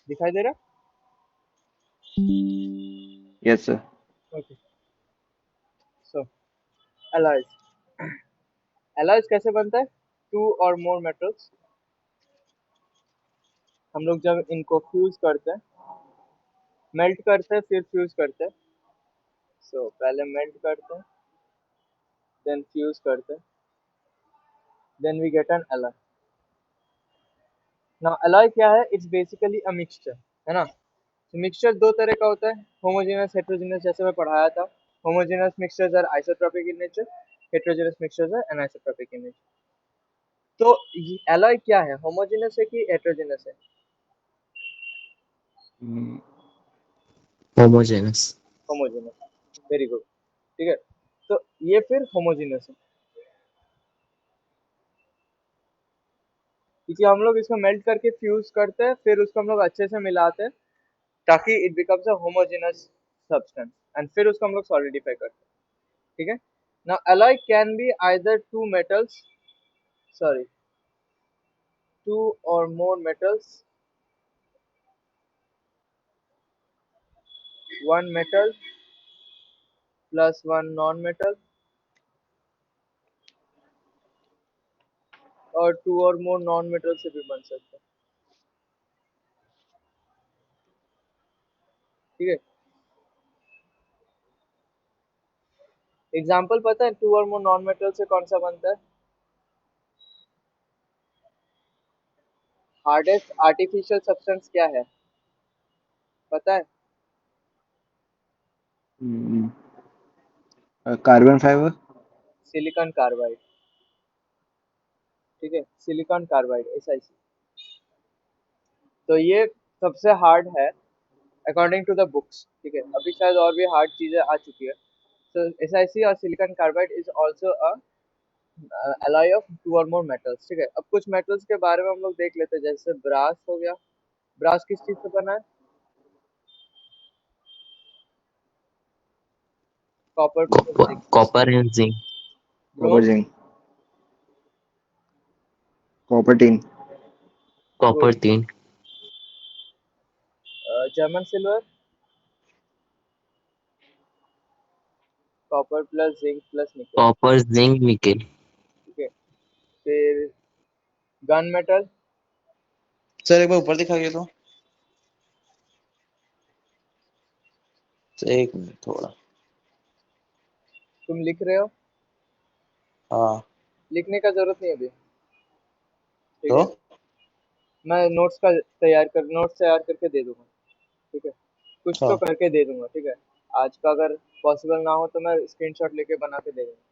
दिखाई दे रहा? Yes sir. Okay. सो alloys. Alloys कैसे बनता है? टू और मोर मेटल्स, हम लोग जब इनको फ्यूज करते हैं, मेल्ट करते हैं फिर फ्यूज करते हैं। सो पहले मेल्ट करते हैं, देन फ्यूज करते हैं, then we get an alloy. Now alloy क्या है? इट्स बेसिकली अ मिक्सचर, है ना? तो मिक्सचर दो तरह का होता है, होमोजेनस हेट्रोजेनस, जैसे मैं पढ़ाया था। Homogeneous mixtures are isotropic in nature, heterogeneous mixtures are anisotropic in nature. तो एलॉय क्या है? होमोजेनस है कि हेट्रोजेनस है? होमोजेनस। होमोजेनस। Very good. ठीक है, तो ये फिर होमोजेनस है क्योंकि हम लोग इसको मेल्ट करके फ्यूज करते हैं, फिर उसको हम लोग अच्छे से मिलाते हैं ताकि it becomes a homogeneous substance, and फिर उसको हम लोग सॉलिडिफाई करते हैं। ठीक है। Now alloy can be either two metals, sorry, two or more metals, one metal plus one non-metal, और टू और मोर नॉन मेटल से भी बन सकता है। ठीक है। एग्जाम्पल पता है टू और मोर नॉन मेटल से कौन सा बनता है? हार्डेस्ट आर्टिफिशियल सब्सटेंस क्या है, पता है? Carbon fibre. Silicon carbide. ठीक है, सिलिकॉन कार्बाइड, SiC। तो ये सबसे हार्ड है अकॉर्डिंग टू द बुक्स। ठीक है, अभी शायद और भी हार्ड चीजें आ चुकी है। तो SiC और silicon carbide is also a alloy of two or more metals। ठीक है, अब कुछ मेटल्स के बारे में हम लोग देख लेते हैं, जैसे ब्रास हो गया। ब्रास किस चीज से बना है? Copper plus copper zinc. Copper and zinc. Copper bronze. Zinc. Copper tin. Good. Copper 3। German silver. Copper plus zinc plus nickel. Copper zinc nickel. ठीक है, फिर गन मेटल। सर एक बार ऊपर दिखाइए तो। एक मिनट थोड़ा। तुम लिख रहे हो? हाँ। लिखने का जरूरत नहीं है अभी। ठीक तो है, मैं नोट्स तैयार करके दे दूंगा। ठीक है, कुछ अच्छा। तो करके दे दूंगा। ठीक है, आज का अगर पॉसिबल ना हो तो मैं स्क्रीनशॉट लेके बना के दे दूंगा।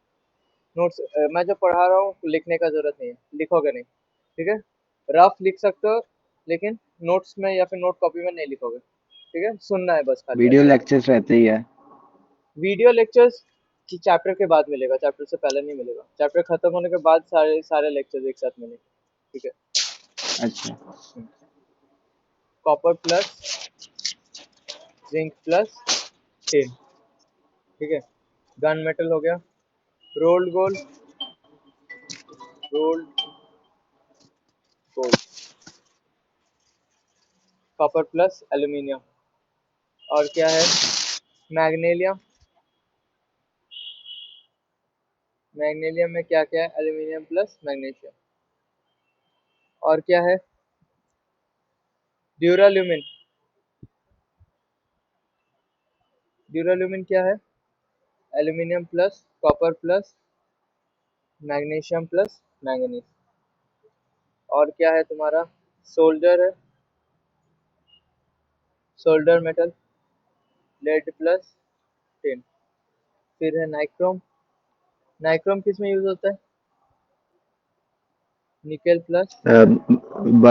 नोट्स मैं जो पढ़ा रहा हूँ लिखने का जरूरत नहीं है, लिखोगे नहीं। ठीक है, रफ लिख सकते हो, लेकिन नोट्स में या फिर नोट कॉपी में नहीं लिखोगे। ठीक है, सुनना है बस खाली वीडियो अच्छे से। लेक्चर्स रहते ही है। वीडियो लेक्चर्स की चैप्टर के बाद मिलेगा, चैप्टर से पहले नहीं मिलेगा। चैप्टर खत्म होने के बाद सारे सारे लेक्चर्स एक साथ मिलेंगे। ठीक है। अच्छा। Copper plus zinc plus tin. ठीक है, गन मेटल हो गया। Rolled gold, rolled gold. Copper plus aluminium. और क्या है? मैग्नीशियम। मैग्नीशियम में क्या क्या है? Aluminium plus magnesium. और क्या है? ड्यूराल्यूमिन। ड्यूराल्यूमिन क्या है? Aluminium plus copper plus magnesium plus manganese. और क्या है तुम्हारा? सोल्डर है, solder metal, lead plus tin. फिर है नाइक्रोम। नाइक्रोम किस में यूज होता है? Nickel plus bulb.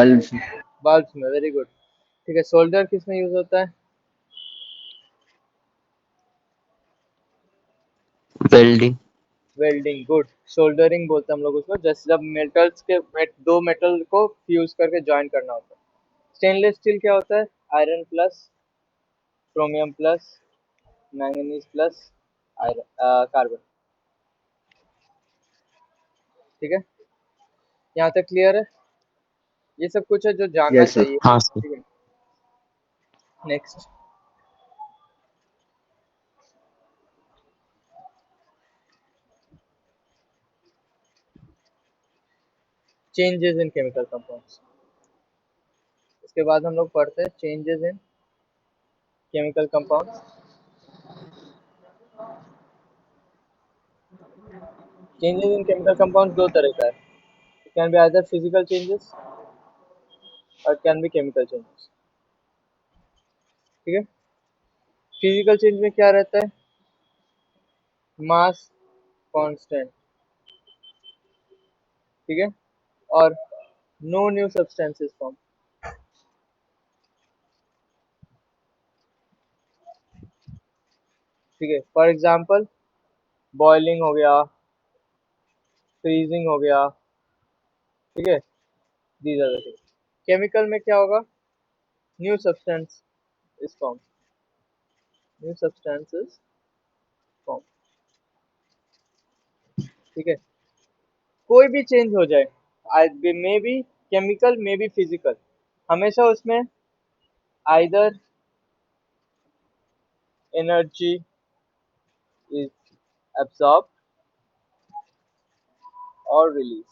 बल्ब्स में। Very good. ठीक है, सोल्डर किस में यूज होता है? वेल्डिंग। वेल्डिंग। गुड। सोल्डरिंग बोलते हैं हम लोग उसको, जैसे जब दो मेटल को फ्यूज करके ज्वाइन करना होता है। स्टेनलेस स्टील क्या होता है? Iron plus chromium plus manganese plus iron carbon. ठीक है, यहाँ तक क्लियर है? ये सब कुछ है जो जानना यस सर। चाहिए। हाँ सर। ठीक है, next, changes in chemical compounds. इसके बाद हम लोग पढ़ते हैं changes in chemical compounds. Changes in chemical compounds दो तरह का है, it can be either physical changes और कैन बी केमिकल चेंजेस। ठीक है, फिजिकल चेंज में क्या रहता है, मास कांस्टेंट, ठीक है, और नो न्यू सब्सटेंसेस फॉर्म। ठीक है, फॉर एग्जांपल बॉइलिंग हो गया, फ्रीजिंग हो गया, ठीक है, these are the thing. Chemical में क्या होगा, new substance is form, new substance is form. ठीक है, कोई भी चेंज हो जाए, may be chemical may be physical, हमेशा उसमें आइदर एनर्जी इज एब्सॉर्ब और रिलीज।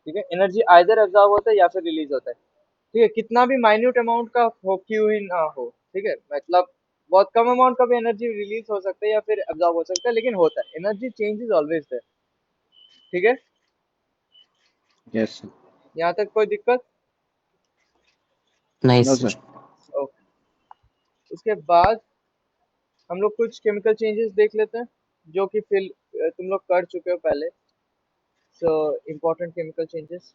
ठीक है, एनर्जी आइदर एब्सॉर्ब होता है या फिर रिलीज होता है। ठीक है, कितना भी माइन्यूट अमाउंट का हो क्यों ही ना हो, ठीक है, मतलब बहुत कम अमाउंट का भी एनर्जी रिलीज हो सकता है या फिर एब्सॉर्ब हो सकता है, लेकिन होता है, energy change is always there. ठीक है, यस सर। यहाँ तक कोई दिक्कत? Nice no sir. Sir. Okay, उसके बाद हम लोग कुछ केमिकल चेंजेस देख लेते हैं जो कि फिर तुम लोग कर चुके हो पहले। So important chemical changes,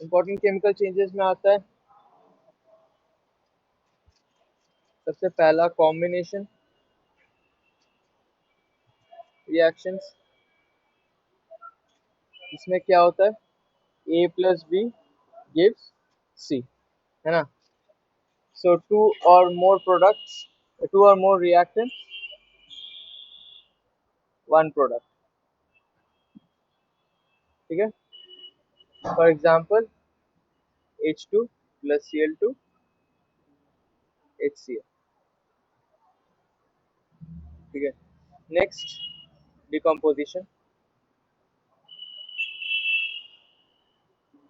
important chemical changes में आता है सबसे पहला कॉम्बिनेशन रिएक्शंस। इसमें क्या होता है, ए प्लस बी गिव्स सी, है ना। सो टू और मोर रिएक्टेंट, वन प्रोडक्ट। ठीक है, for example H2 plus Cl2 HCl। ठीक है, नेक्स्ट डिकम्पोजिशन।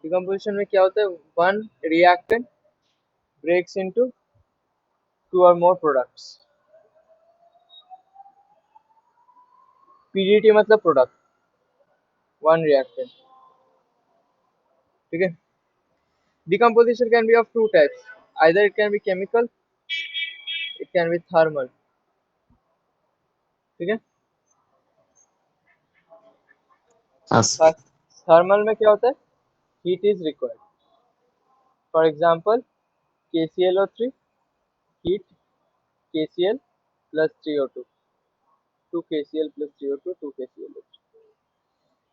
डिकम्पोजिशन में क्या होता है, one reactant breaks into two और मोर प्रोडक्ट्स। पीडीटी मतलब प्रोडक्ट, वन रिएक्टेंट। ठीक है, decomposition can be of two types, either it can be chemical, it can be thermal। ठीक है, हाँ सर। थर्मल में क्या होता है, heat is required. For example KClO3 heat, KCl plus 3O2, 2KCl plus 3O2, 2KClO3।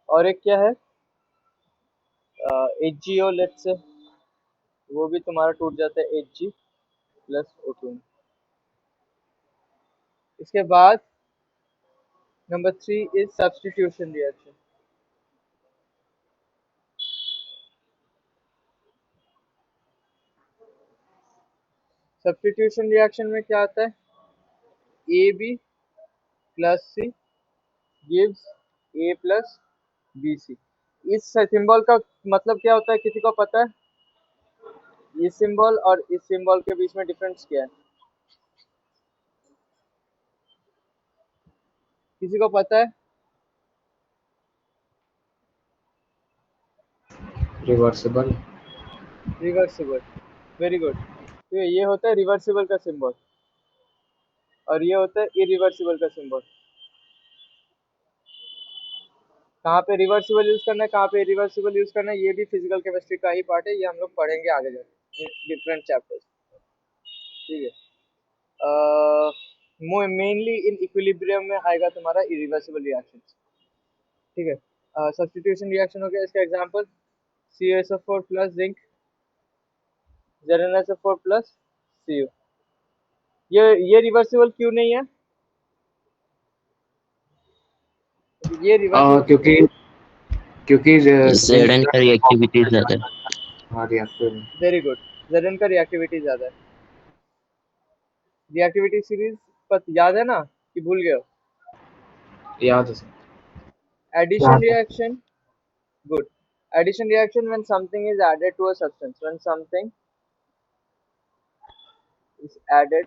और एक क्या है, HgO, लेट्स से वो भी तुम्हारा टूट जाता है Hg प्लस O2। इसके बाद number 3 is substitution reaction. Substitution reaction में क्या आता है, AB plus C gives A plus BC। इस सिंबल का मतलब क्या होता है, किसी को पता है, इस सिंबल और इस सिंबल के बीच में डिफरेंस क्या है, किसी को पता है? रिवर्सिबल। Reversible, very good. तो ये होता है रिवर्सिबल का सिंबल और ये होता है इरिवर्सिबल का सिंबल। कहाँ पे रिवर्सिबल यूज करना है, कहाँ पे इरिवर्सिबल यूज करना है, ये भी फिजिकल केमिस्ट्री का ही पार्ट है, ये हम लोग पढ़ेंगे आगे जाके डिफरेंट चैप्टर्स। ठीक है, मेनली इन इक्विलिब्रियम में आएगा तुम्हारा इरिवर्सिबल रिएक्शन। ठीक है, सब्स्टिट्यूशन रिएक्शन हो गया, इसका example CaSO4 plus zinc, ZnSO4 plus Cu। ये रिवर्सिबल क्यों नहीं है, ये रिवर्सिबल क्योंकि क्योंकि Zn का रिएक्टिविटी ज्यादा है। हाँ रिएक्टिव वेरी गुड। Zn का रिएक्टिविटी ज्यादा है। रिएक्टिविटी सीरीज पर याद है ना कि भूल गए हो? याद है sir. Addition reaction, good. Addition reaction when something is added to a substance. When something is added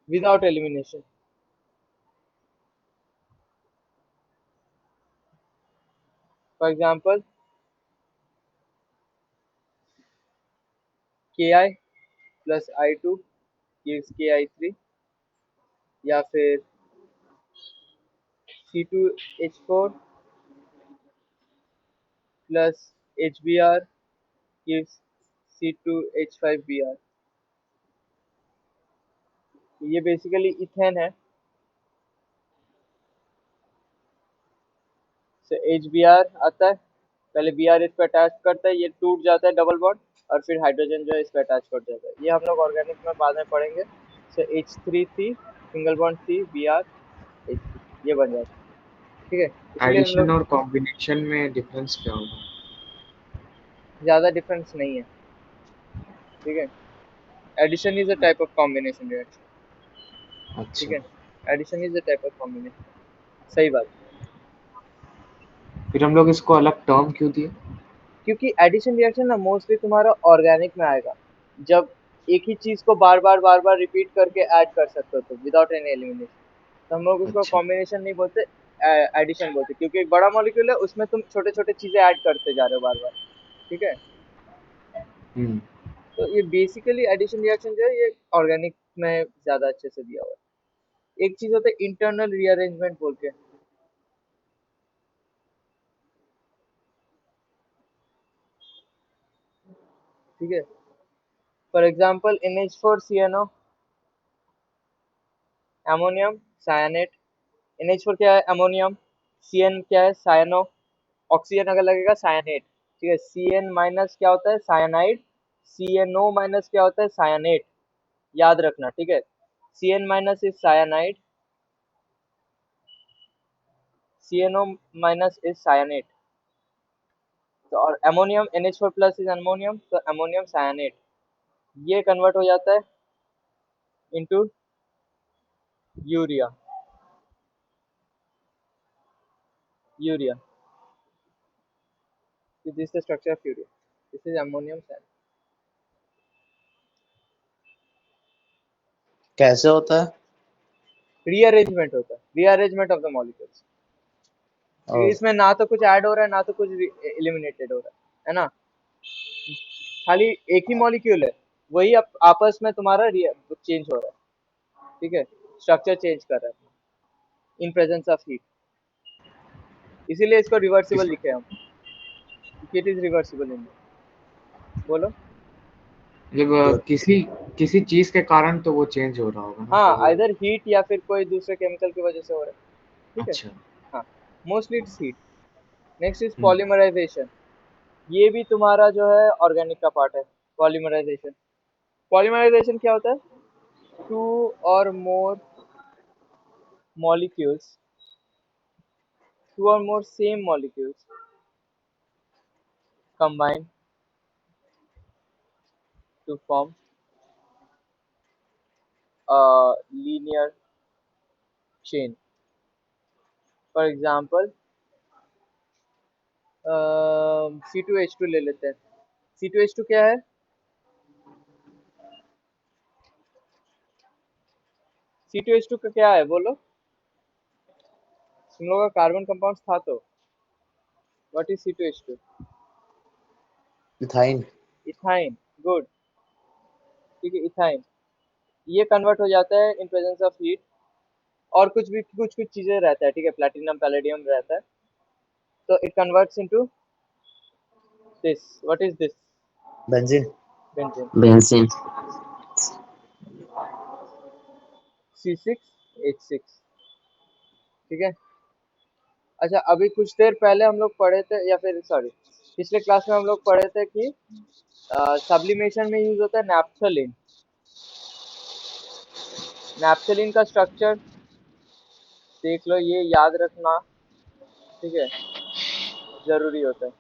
without elimination. For example, Ki plus I2 gives Ki3, या फिर C2H4 plus HBr gives C2H5Br. ये basically ethane है। So HBr आता है, पहले Br इस पे attach करता है, ये टूट जाता है डबल बॉन्ड, और फिर हाइड्रोजन जो है इस पे अटैच कर जाता है। ये हम लोग ऑर्गेनिक में बाद में पढ़ेंगे। So H3C single bond C Br H3 ये बन जाता है। ठीक है, इसलिए हम एडिशन लोग और कॉम्बिनेशन में डिफरेंस क्या होगा? ज्यादा डिफरेंस नहीं है। ठीक है, addition is a type of combination reaction. ठीक अच्छा, है, addition is a type of combination. सही बात। फिर हम लोग इसको अलग टर्म क्यों दिए? क्योंकि एडिशन रिएक्शन ना मोस्टली तुम्हारा ऑर्गेनिक में आएगा, जब एक ही चीज को बार बार रिपीट करके ऐड कर सकते हो तो विदाउट एनी एलिमिनेशन। तो हम लोग उसको अच्छा। कॉम्बिनेशन नहीं बोलते, एडिशन बोलते, क्योंकि एक बड़ा मॉलिक्यूल है उसमें तुम छोटे छोटे चीजें ऐड करते जा रहे हो बार बार। ठीक है, हम्म। तो ये बेसिकली एडिशन रिएक्शन जो है ये ऑर्गेनिक में ज्यादा अच्छे से दिया हुआ है। एक चीज होता है इंटरनल रीअरेंजमेंट बोल के। ठीक है, for example NH4CnO, ammonium साइनेट। NH4 क्या है? अमोनियम। Cn क्या है? साइनो। ऑक्सीजन अगर लगेगा साइनेट। ठीक है, Cn माइनस क्या होता है? साइनाइड। CnO माइनस क्या होता है? साइनेट। याद रखना, ठीक है। Cn minus is cyanide, CnO minus is cyanate. तो और ammonium NH4 plus is ammonium, तो अमोनियम साइनेट। ये कन्वर्ट हो जाता है into urea. Urea, this is the structure of urea, this is ammonium cyanate. कैसे होता है? रीअरेंजमेंट होता है, रीअरेंजमेंट ऑफ द मॉलिक्यूल्स। और इसमें ना तो कुछ ऐड हो रहा है ना तो कुछ एलिमिनेटेड हो रहा है ना, खाली एक ही मॉलिक्यूल है, वही आपस में तुम्हारा चेंज हो रहा है। ठीक है, स्ट्रक्चर चेंज कर रहा है इन प्रेजेंस ऑफ हीट, इसीलिए इसको रिवर्सिबल इस लिखे हम, इट इज रिवर्सिबल इन। बोलो। जब किसी किसी चीज के कारण तो वो चेंज हो रहा होगा ना, तो हाँ, वो। आइदर हीट या फिर कोई दूसरे केमिकल की वजह से हो रहा है। ठीक है, अच्छा। हाँ, mostly it's heat. Next is hmm. Polymerisation. ये भी तुम्हारा जो है ऑर्गेनिक का पार्ट है। पॉलीमराइजेशन, पॉलीमराइजेशन क्या होता है? टू और मोर molecules, two or more same molecules combine to form a linear chain. For example, C2H2 ले लेते हैं। C2H2 क्या है? C2H2 का क्या है बोलो? तुम लोगों का कार्बन कंपाउंड था तो। What is C2H2? Ethyne. Ethyne, good. ठीक है, इथाइन। ये कन्वर्ट हो जाता है इन प्रेजेंस ऑफ हीट, और कुछ भी कुछ कुछ चीजें रहता है। ठीक है, प्लेटिनम पैलेडियम रहता है, तो it converts into this. What is this? Benzene. Benzene, benzene. C6H6। ठीक है, अच्छा, अभी कुछ देर पहले हम लोग पढ़े थे, या फिर सॉरी पिछले क्लास में हम लोग पढ़े थे कि सब्लिमेशन में यूज होता है नैप्थेलिन। नैप्थेलिन का स्ट्रक्चर देख लो, ये याद रखना, ठीक है, जरूरी होता है।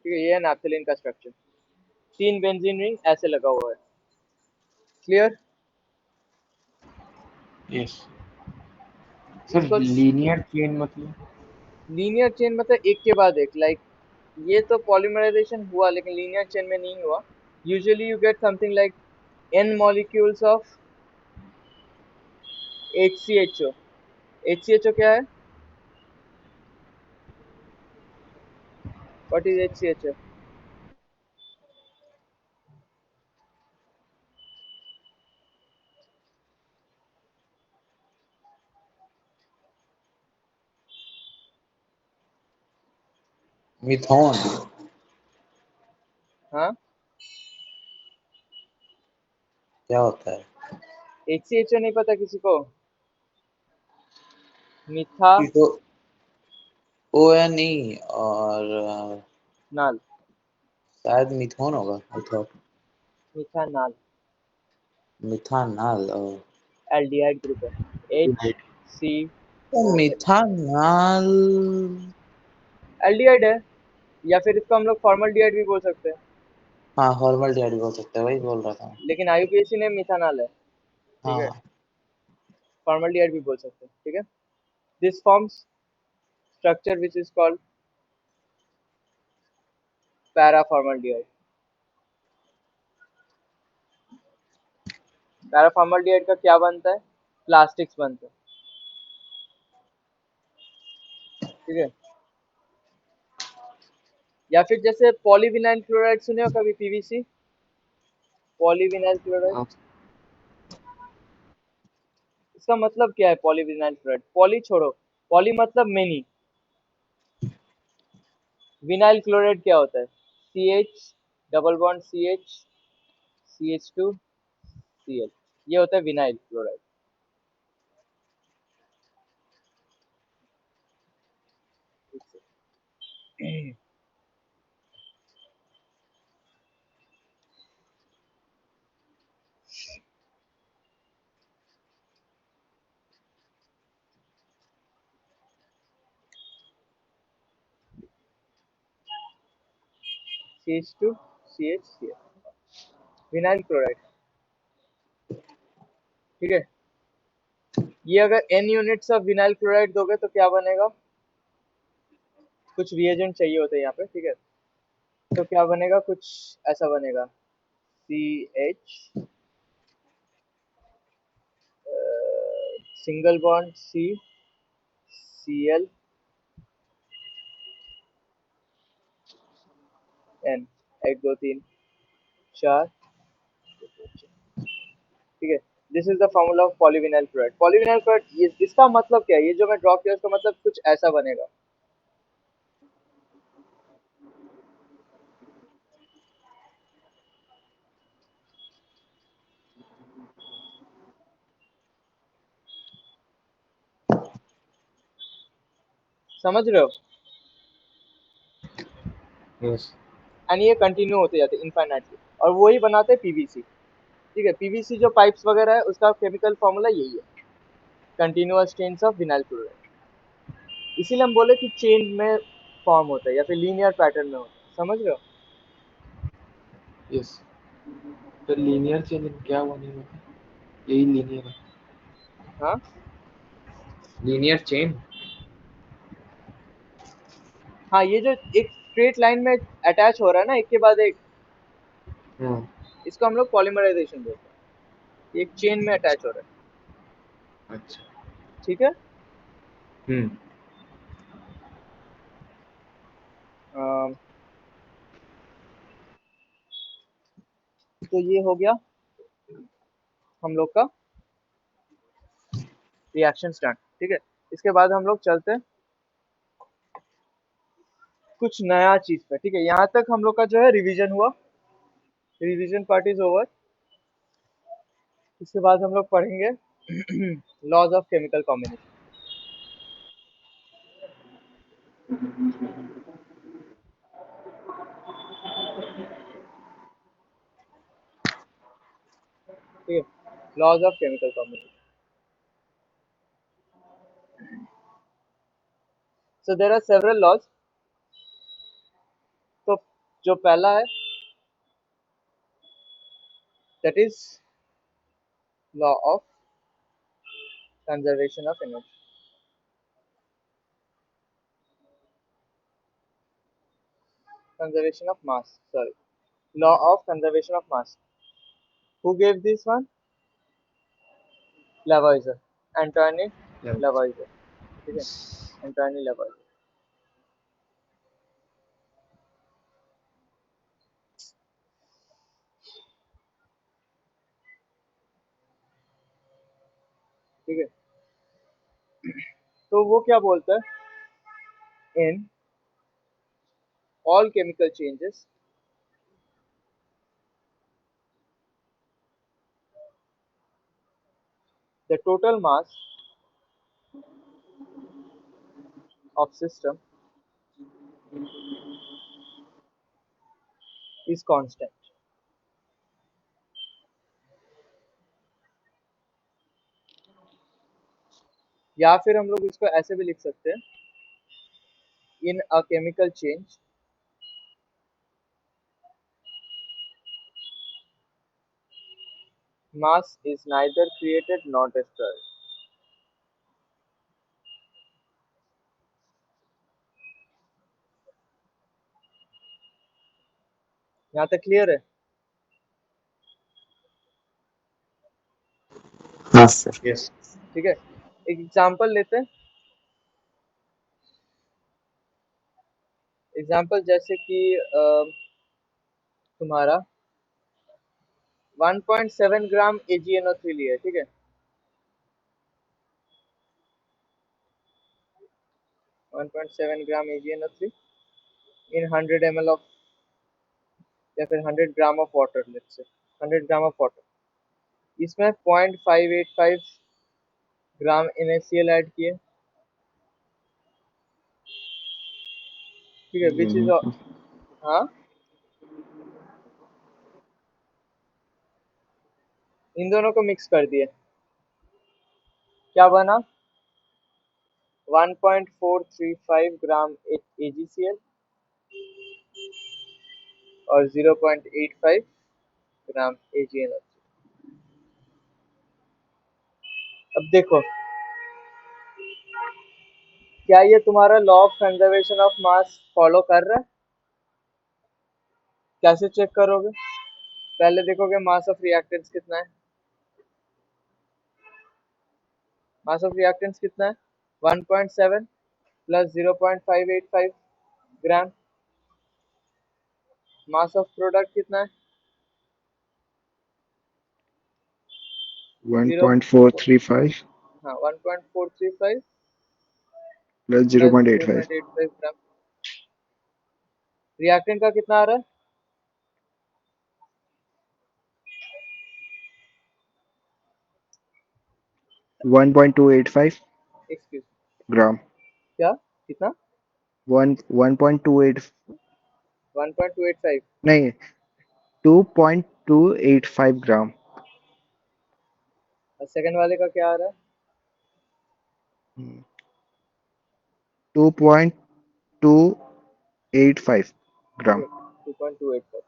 ठीक है, ये है नैप्थेलीन का स्ट्रक्चर। 3 बेंजीन रिंग ऐसे लगा हुआ है। क्लियर? यस सर, इसको लीनियर चेन मतलब? लीनियर चेन मतलब एक के बाद एक, लाइक ये तो पॉलीमराइजेशन हुआ लेकिन लीनियर चेन में नहीं हुआ। Usually you get something like n molecules of HCHO। HCHO क्या है? What is HCHO? मिथोन। हाँ, क्या होता है? HCHO नहीं पता किसी को? मिथा ये तो ONE और नाल, शायद मिथोन होगा, मिथोन। मिथानाल मिथानल। एल्डिहाइड ग्रुप है। HCOH methanol. एल्डिहाइड है, या फिर इसको हम लोग फॉर्मल्डिहाइड भी बोल सकते हैं, हाँ, फॉर्मल डैडी बोल सकते हैं, वही बोल रहा था। लेकिन IUPAC ने मिथानल है। ठीक है, हाँ। फॉर्मल्डिहाइड भी बोल सकते हैं। ठीक है, this forms structure which is called paraformaldehyde. Paraformaldehyde का क्या बनता है? प्लास्टिक्स बनते हैं। ठीक है, या फिर जैसे पॉलीविनाइल क्लोराइड सुने हो कभी? PVC, पॉलीविनाइल क्लोराइड, हाँ, इसका मतलब क्या है? पॉलीविनाइल क्लोराइड, पॉली छोड़ो, पॉली मतलब मेनी, विनाइल क्लोराइड क्या होता है? CH डबल बॉन्ड CH2Cl, ये होता है vinyl chloride. CH2CHCl, vinyl chloride. ठीक है, ये अगर n units of vinyl chloride दोगे तो क्या बनेगा? कुछ रिएजेंट चाहिए होता है यहाँ पे। ठीक है, तो क्या बनेगा? कुछ ऐसा बनेगा, CH single bond CCl N, 1 2 3 4। ठीक है, this is the formula of polyvinyl chloride. Polyvinyl chloride, इसका मतलब क्या है? ये जो मैं ड्रॉ किया उसका मतलब कुछ ऐसा बनेगा। समझ रहे हो? यस एंड ये कंटिन्यू होते जाते इनफाइनाइटली, और वही बनाते हैं PVC। ठीक है, PVC जो पाइप्स वगैरह है उसका केमिकल फॉर्मूला यही है, continuous chains of vinyl chloride. इसीलिए हम बोले कि चेन में फॉर्म होता है या फिर लीनियर पैटर्न में होता है। समझ रहे हो? यस। तो लीनियर चेन क्या बनेगा? यही लीनियर है, हाँ लीनियर चेन। हाँ, ये जो एक स्ट्रेट लाइन में अटैच हो रहा है ना, एक के बाद एक, हाँ, इसको हम लोग पॉलीमराइजेशन बोलते हैं। ये एक चेन में अटैच हो रहा है। अच्छा। ठीक है, हम्म। अम, तो ये हो गया हम लोग का रिएक्शन स्टार्ट। ठीक है, इसके बाद हम लोग चलते हैं कुछ नया चीज पे। ठीक है, यहाँ तक हम लोग का जो है रिवीजन हुआ, रिवीजन पार्ट इज ओवर। इसके बाद हम लोग पढ़ेंगे लॉज ऑफ केमिकल कॉम्बिनेशन। ठीक है, laws of chemical combination. So there are several laws. तो जो पहला है that is law of conservation of energy. Conservation of mass. Sorry, law of conservation of mass. Who gave this one? Lavoisier. Antoine Yeah. Lavoisier. ठीक है, Antoine Lavoisier. ठीक है, तो वो क्या बोलता है? In all chemical changes, the total mass of system is constant. या फिर हम लोग इसको ऐसे भी लिख सकते हैं, in a chemical change mass is neither created nor destroyed. यहाँ तक क्लियर है? हाँ सर। Yes. ठीक है, एक एग्जांपल लेते हैं। एग्जांपल जैसे कि तुम्हारा 1.7 ग्राम AgNO3 लिया है, ठीक है, 1.7 ग्राम AgNO3 in 100 ml of या फिर 100 gram of water, let's say 100 gram of water, इसमें 0.585 ग्राम NaCl ऐड किए, ठीक है, विच इज हाँ, इन दोनों को मिक्स कर दिए, क्या बना? 1.435 ग्राम AgCl और 0.85 ग्राम AgNO3। अब देखो, क्या ये तुम्हारा law of conservation of mass follow कर रहा है? कैसे चेक करोगे? पहले देखोगे मास ऑफ रिएक्टेंट्स कितना है। मास ऑफ रिएक्टेंट्स कितना है? 1.7 plus 0.585 gram. Mass of product कितना है? 1.435 हाँ, 1.435 plus प्लस 0.85 0.85 ग्राम। रिएक्टेंट का कितना आ रहा है? 1.285 एक्सक्यूज, gram क्या कितना? 1.28 1.285। नहीं 2.285 ग्राम और सेकंड वाले का क्या आ रहा है? 2.285 ठीक ग्राम है, 2.285।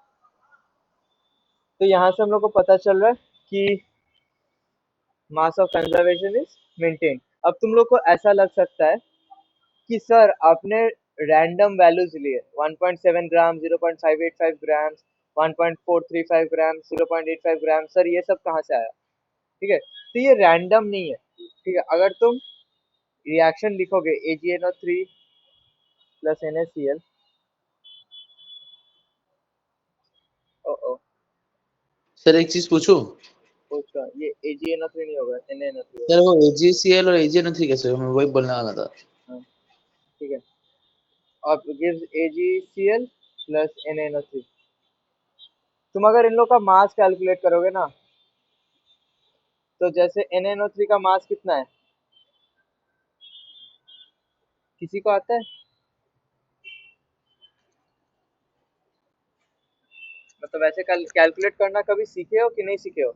तो यहाँ से हम लोग को पता चल रहा है कि mass of conservation is maintain. अब तुम लोग को ऐसा लग सकता है कि सर आपने रैंडम वैल्यूज लिए, 1.7 ग्राम, 0.585 ग्राम, 1.435 ग्राम, 0.85 ग्राम, सर ये सब कहाँ से आया? ठीक है, तो ये रैंडम नहीं है। ठीक है, अगर तुम रिएक्शन लिखोगे AgNO3 प्लस NaCl, ओ ओ सर एक चीज पूछूं? पूछो, ये AgNO3 नहीं होगा, NaNO3 सर होगा। वो AgCl और AgNO3 कैसे होगा? मैं वही बोलने वाला था। हाँ, ठीक है, और गिव्स AgCl प्लस NaNO3। तुम अगर इन लोग का मास कैलकुलेट करोगे ना, तो जैसे NaNO3 का मास कितना है, किसी को आता है? मतलब ऐसे कैलकुलेट करना कभी सीखे हो कि नहीं सीखे हो?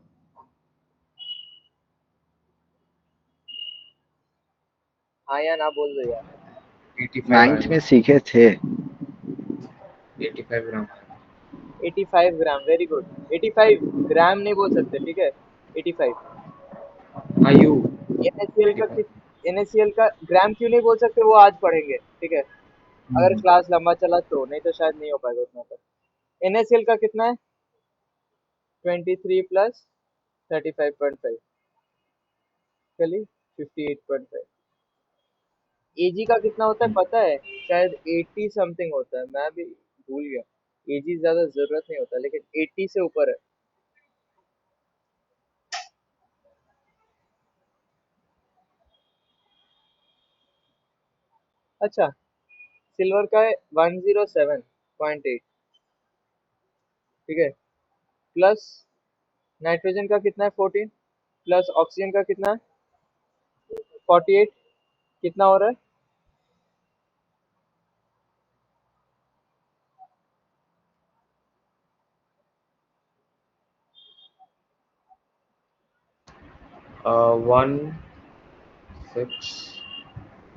हाँ या ना बोल दो यार। 85 नाइन्थ में आएगा, सीखे थे। 85 ग्राम 85 ग्राम, वेरी गुड। 85 ग्राम नहीं बोल सकते, ठीक है, 85। आयु NaCl का 85। NaCl का ग्राम क्यों नहीं बोल सकते, वो आज पढ़ेंगे, ठीक है, अगर क्लास लंबा चला तो, नहीं तो शायद नहीं हो पाएगा उतना तक। NaCl का कितना है? 23 प्लस 35.5, चलिए 58.5। Ag का कितना होता है पता है? शायद 80 समथिंग होता है, मैं भी भूल गया। Ag ज्यादा जरूरत नहीं होता, लेकिन 80 से ऊपर है। अच्छा, सिल्वर का है 107.8, ठीक है, प्लस नाइट्रोजन का कितना है 14, प्लस ऑक्सीजन का कितना है 48, कितना हो रहा है? वन 6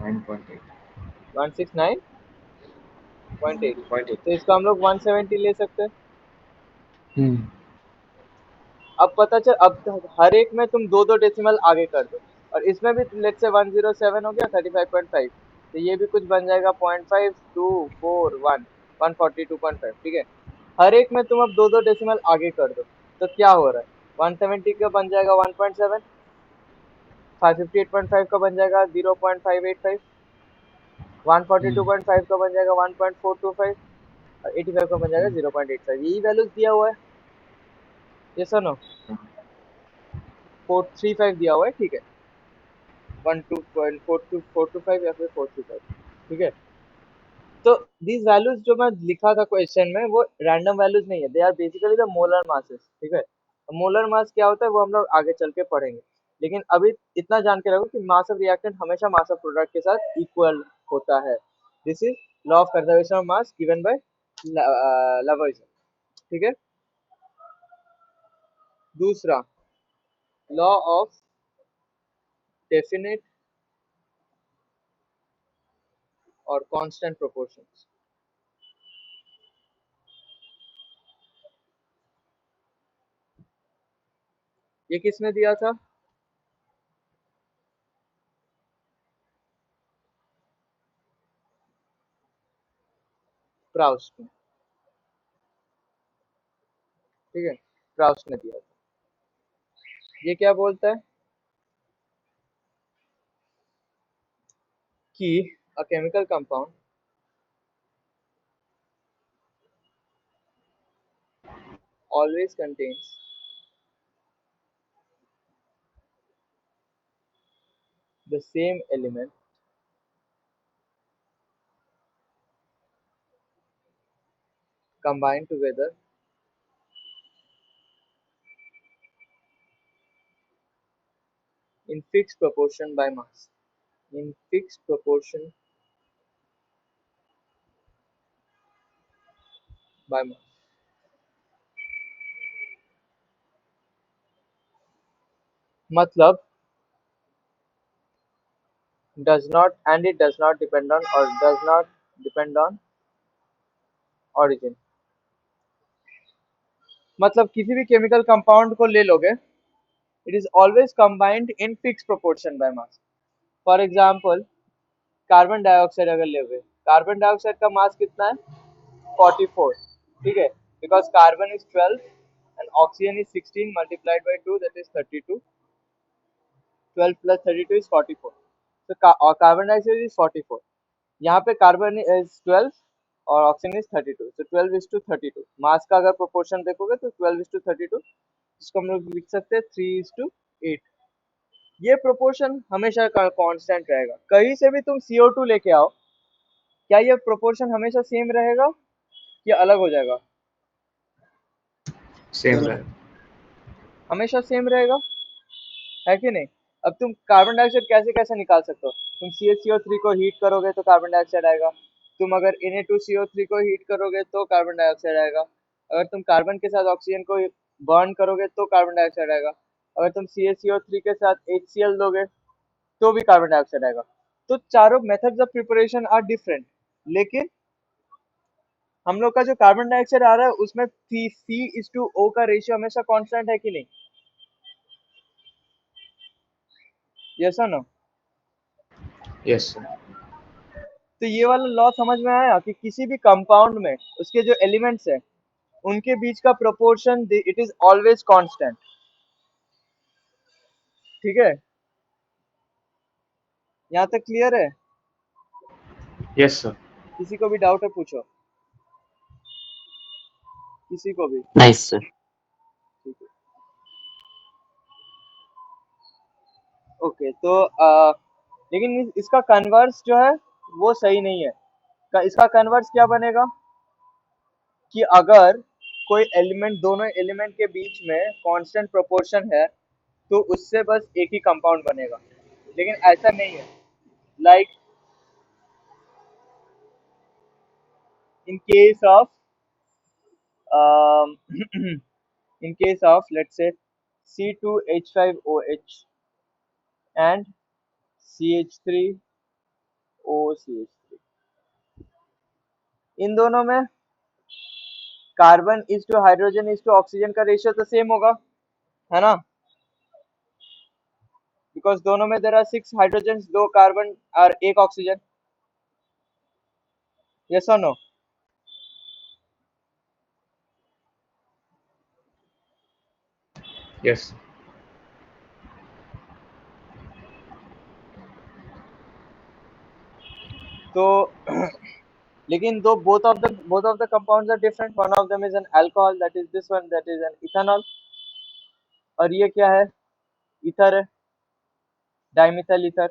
9.8 169.8। 0.8। तो इसको हम लोग 170 ले सकते हैं। हम्म अब पता चल, अब हर एक में तुम दो दो डेसिमल आगे कर दो, और इसमें भी लेट से 107 हो गया 35.5, तो ये भी कुछ बन जाएगा 0.5241, 142.5, ठीक है। हर एक में तुम अब दो दो डेसिमल आगे कर दो, तो क्या हो रहा है? 170 का बन जाएगा 1.7, 558.5 का बन जाएगा 0.585, 142.5 का बन जाएगा 1.425, और 85 का बन जाएगा 0.85। यही वैल्यूज दिया हुआ है, ये सुनो, 435 दिया हुआ है, ठीक है, 12.425 या फिर 435, ठीक है। तो दीज वैल्यूज जो मैं लिखा था क्वेश्चन में, वो रैंडम वैल्यूज नहीं है, they are basically the molar masses, ठीक है। मोलर मास क्या होता है वो हम लोग आगे चल के पढ़ेंगे, लेकिन अभी इतना जान के रखो कि मास ऑफ रिएक्टेंट हमेशा मास ऑफ प्रोडक्ट के साथ इक्वल होता है। This is law of conservation of mass given by Lavoisier, ठीक है। दूसरा, लॉ ऑफ डेफिनेट और कांस्टेंट प्रोपोर्शंस। ये किसने दिया था? प्राउस्ट ने, ठीक है, प्राउस्ट ने दिया था। ये क्या बोलता है कि a chemical compound always contains the same element combined together in fixed proportion by mass, in fixed proportion by mass। मतलब does not, and it does not depend on, or does not depend on origin। मतलब किसी भी chemical compound को ले लोगे, it is always combined in fix proportion by mass. For example, carbon dioxide अगर लोगे, carbon dioxide का मास कितना है 44, ठीक है, because carbon is 12 and oxygen is 16 multiplied by 2, that is 32, 12 plus 32 is 44, so carbon dioxide is 44, यहाँ पे carbon is 12 और ऑक्सीजन इज 32, तो 12 इज टू 32। मास का अगर प्रोपोर्शन देखोगे तो 12 इज टू 32, इसको हम लोग लिख सकते हैं 3 इज टू 8। ये प्रोपोर्शन हमेशा कांस्टेंट रहेगा, कहीं से भी तुम CO2 लेके आओ, क्या ये प्रोपोर्शन हमेशा सेम रहेगा या अलग हो जाएगा? सेम रहे। हमेशा सेम रहेगा, है कि नहीं? अब तुम कार्बन डाइऑक्साइड कैसे कैसे निकाल सकते हो? तुम CaCO3 को हीट करोगे तो कार्बन डाइऑक्साइड आएगा, तुम अगर Na2CO3 को हीट करोगे तो कार्बन डाइऑक्साइड आएगा, अगर तुम कार्बन के साथ ऑक्सीजन को बर्न करोगे तो कार्बन डाइऑक्साइड आएगा, अगर तुम CaCO3 के साथ HCl दोगे तो भी कार्बन डाइऑक्साइड आएगा। तो चारों methods of preparation are different, लेकिन हम लोग का जो कार्बन डाइऑक्साइड आ रहा है उसमें C/O का रेशियो हमेशा कांस्टेंट है कि नहीं? यस और नो? Yes sir. तो ये वाला लॉ समझ में आया कि किसी भी कंपाउंड में उसके जो एलिमेंट्स है उनके बीच का proportion it is always constant. ठीक है, यहाँ तक क्लियर है? Yes sir. किसी को भी डाउट है पूछो, किसी को भी। Nice sir. ठीक है, ओके। तो लेकिन इसका कन्वर्स जो है वो सही नहीं है। इसका कन्वर्स क्या बनेगा कि अगर कोई एलिमेंट, दोनों एलिमेंट के बीच में कांस्टेंट प्रोपोर्शन है तो उससे बस एक ही कंपाउंड बनेगा, लेकिन ऐसा नहीं है। Like in case of um, in case of let's say C2H5OH and CH3OCH3, इन दोनों में carbon is to hydrogen is to oxygen का रेशियो तो सेम होगा, है ना? बिकॉज दोनों में देर आर 6 हाइड्रोजन, 2 कार्बन और 1 ऑक्सीजन। यस और नो? यस। तो लेकिन दो both of the compounds are different. One of them is an alcohol, that is this one, that is an ethanol, और ये क्या है? ईथर है, डाइमिथाइल ईथर।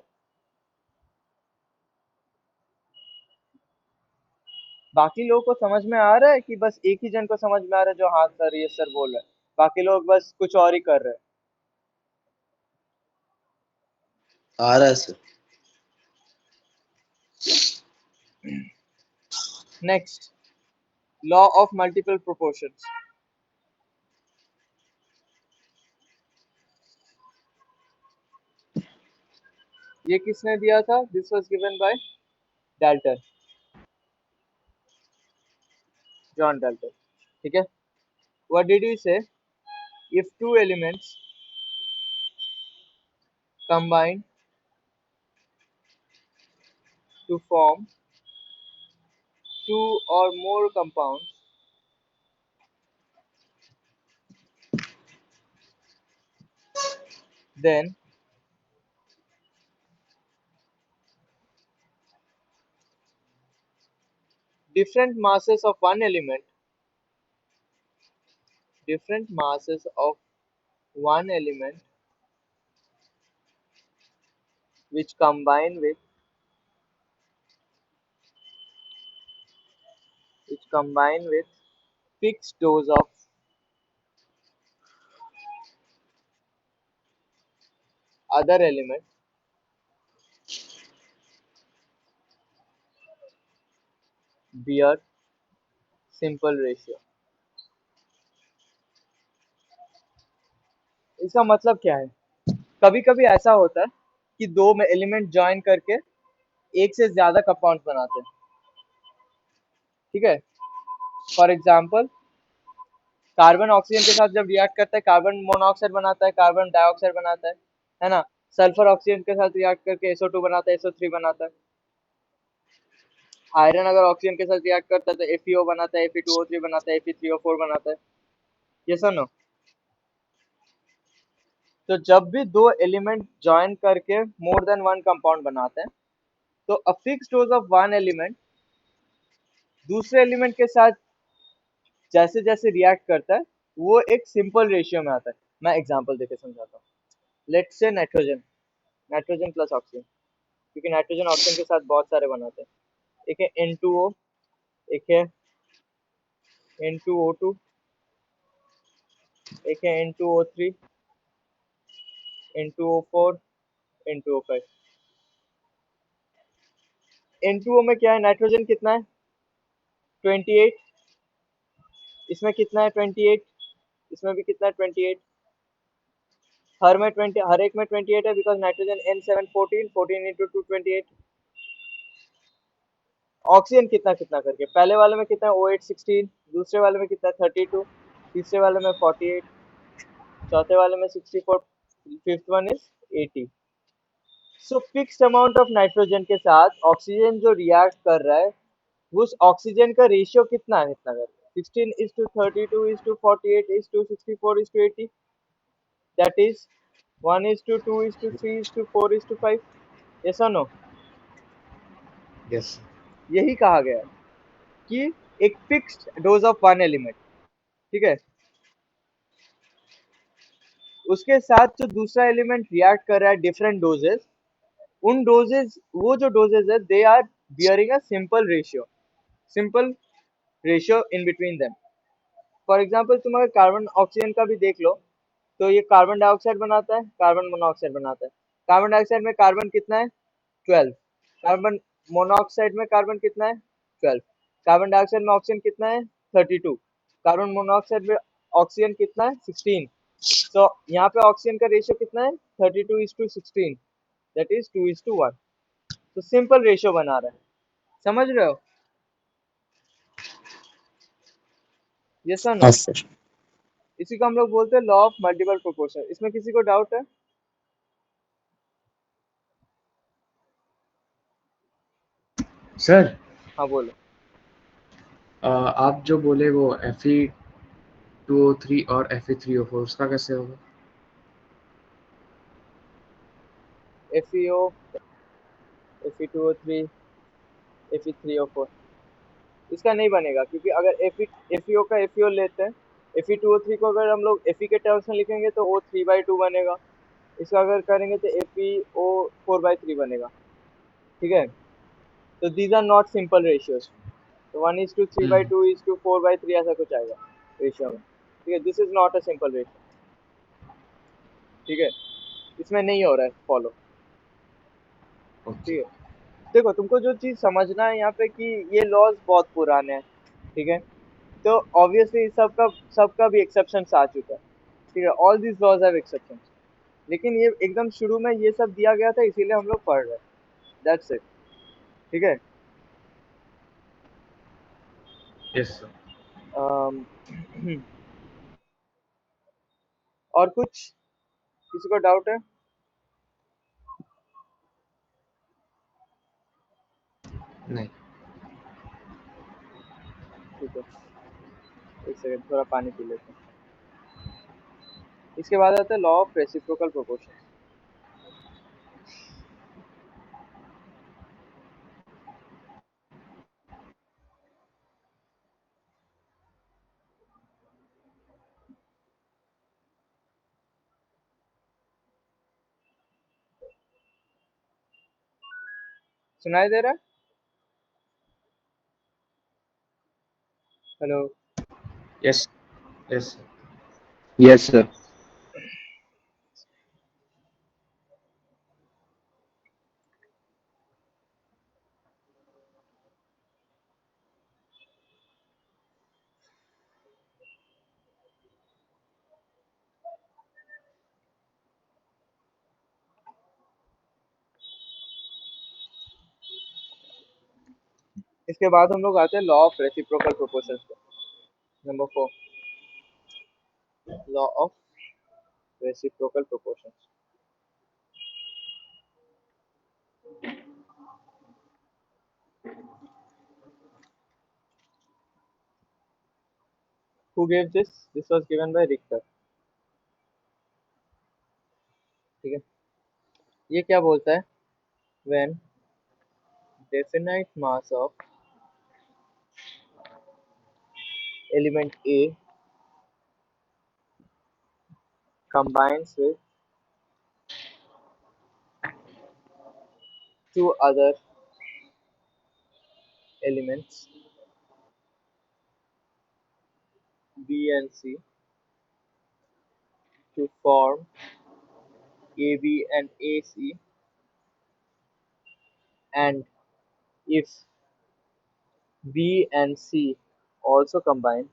बाकी लोगों को समझ में आ रहा है कि बस एक ही जन को समझ में आ रहा है जो हाँ सर ये सर बोल रहा है, बाकी लोग बस कुछ और ही कर रहे हैं? आ रहा है sir. Next, law of multiple proportions. ये किसने दिया था? This was given bye Dalton, John Dalton. ठीक है, व्हाट डिड यू से? If two elements combine to form two or more compounds, then different masses of one element, different masses of one element which combine with fixed dose of other element bear simple ratio। इसका मतलब क्या है? कभी कभी ऐसा होता है कि दो में एलिमेंट ज्वाइन करके एक से ज्यादा कंपाउंड बनाते हैं। ठीक है, फॉर एग्जांपल कार्बन ऑक्सीजन के साथ जब रिएक्ट करता है कार्बन मोनोऑक्साइड बनाता है, कार्बन डाइऑक्साइड बनाता है ना? सल्फर ऑक्सीजन के साथ रिएक्ट करके SO2 बनाता है, SO3 बनाता है। आयरन अगर ऑक्सीजन के साथ रिएक्ट करता है तो FeO बनाता है, Fe2O3 बनाता है, Fe3O4 बनाता है। ये सुनो, तो जब भी दो एलिमेंट ज्वाइन करके मोर देन वन कंपाउंड बनाते हैं तो a fixed dose of one element दूसरे एलिमेंट के साथ जैसे जैसे रिएक्ट करता है वो एक सिंपल रेशियो में आता है। मैं एग्जांपल देके समझाता हूँ। Let's say nitrogen, nitrogen plus oxygen, क्योंकि नाइट्रोजन ऑक्सीजन के साथ बहुत सारे बनाते हैं। एक है N2O, एक है N2O2, एक है N2O3, N2O4, N2O5। N2O में क्या है? नाइट्रोजन कितना है? 28। इसमें कितना है? 28। इसमें भी कितना है? 28। हर एक में 28 है because nitrogen N7 14, 14 into 2 28। Oxygen कितना कितना करके, पहले वाले में कितना है O8 16, दूसरे वाले में कितना है 32, तीसरे वाले में 48, चौथे वाले में 64, fifth one is 80। So fixed amount of nitrogen के साथ ऑक्सीजन जो रिएक्ट कर रहा है, उस ऑक्सीजन का रेशियो कितना है इतना करके, 16:32:48:64:80, दैट इज 1:2:3:4:5। यस और नो? यस। यही कहा गया है कि एक fixed dose of one element, ठीक है, उसके साथ जो दूसरा एलिमेंट रिएक्ट कर रहा है डिफरेंट डोजेस, उन डोजेस, वो जो डोजेस है they are bearing a simple ratio in between them. For example तुम अगर कार्बन ऑक्सीजन का भी देख लो, तो ये कार्बन डाइऑक्साइड बनाता है, कार्बन मोनोऑक्साइड बनाता है। कार्बन डाइऑक्साइड में कार्बन कितना है 12, कार्बन मोनोऑक्साइड में कार्बन कितना है 12, कार्बन डाइऑक्साइड में ऑक्सीजन कितना है 32, कार्बन मोनोऑक्साइड में ऑक्सीजन कितना है 16। तो यहाँ पे ऑक्सीजन का रेशियो कितना है 32:16, दैट इज 2:1। तो सिंपल रेशियो बना रहा है, समझ रहे हो? यस और नो? हाँ सर। इसी को हम लोग बोलते हैं लॉ ऑफ मल्टीपल प्रोपोर्शन। इसमें किसी को डाउट है? सर, हाँ बोलो। आप जो बोले वो Fe2O3 और Fe3O4 उसका कैसे होगा? FeO, Fe2O3, Fe3O4 इसका नहीं बनेगा, क्योंकि अगर FeO का FeO लेते हैं, Fe2O3 को अगर हम लोग Fe के टर्म्स में लिखेंगे तो O3/2 बनेगा। इसका अगर करेंगे तो FeO4/3 बनेगा, ठीक है। तो these are not simple ratios. तो 1:3/2:4/3 ऐसा कुछ आएगा रेशियो में, ठीक है। This is not a simple ratio, ठीक है, इसमें नहीं हो रहा है फॉलो, ओके। ठीक है। देखो तुमको जो चीज समझना है यहाँ पे कि ये लॉज बहुत पुराने हैं, ठीक है, तो ऑब्वियसली सबका भी एक्सेप्शंस आ चुका है, ठीक है, all this laws have exceptions. लेकिन ये एकदम शुरू में ये सब दिया गया था, इसीलिए हम लोग पढ़ रहे हैं, दैट्स इट, ठीक है। Yes sir. अम, और कुछ किसी को डाउट है? नहीं। ठीक है, एक सेकंड थोड़ा पानी पी लेते हैं। इसके बाद आता है लॉ ऑफ रेसिप्रोकल प्रोपोर्शन। सुनाई दे रहा है? Hello? Yes. Yes sir. Yes, sir. इसके बाद हम लोग आते हैं लॉ ऑफ रेसिप्रोकल प्रोपोर्शंस पे। Number 4, law of reciprocal proportions. Who gave this? This was given bye Richter, ठीक है। ये क्या बोलता है? When definite mass of element A combines with two other elements B and C to form AB and AC, and if B and C also combine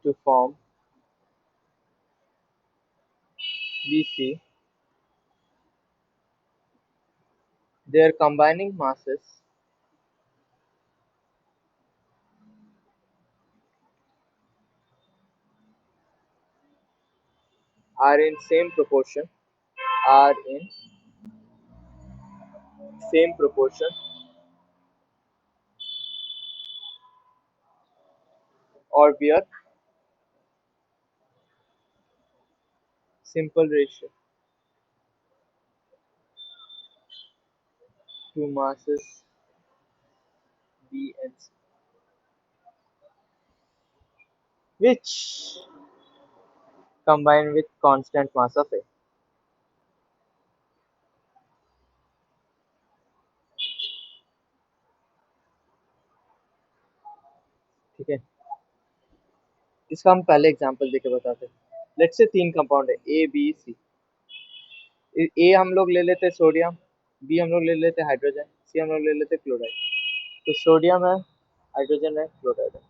to form BC, their combining masses are in same proportion are in same proportion or bear simple ratio to masses B and C, which combine with constant mass of A. ठीक है, इसका हम पहले example देके बताते हैं. Let's say तीन compound है ए बी सी. ए हम लोग ले लेते हैं सोडियम, बी हम लोग ले लेते हैं हाइड्रोजन, सी हम लोग ले लेते हैं क्लोराइड. तो सोडियम है, हाइड्रोजन है, क्लोराइड है.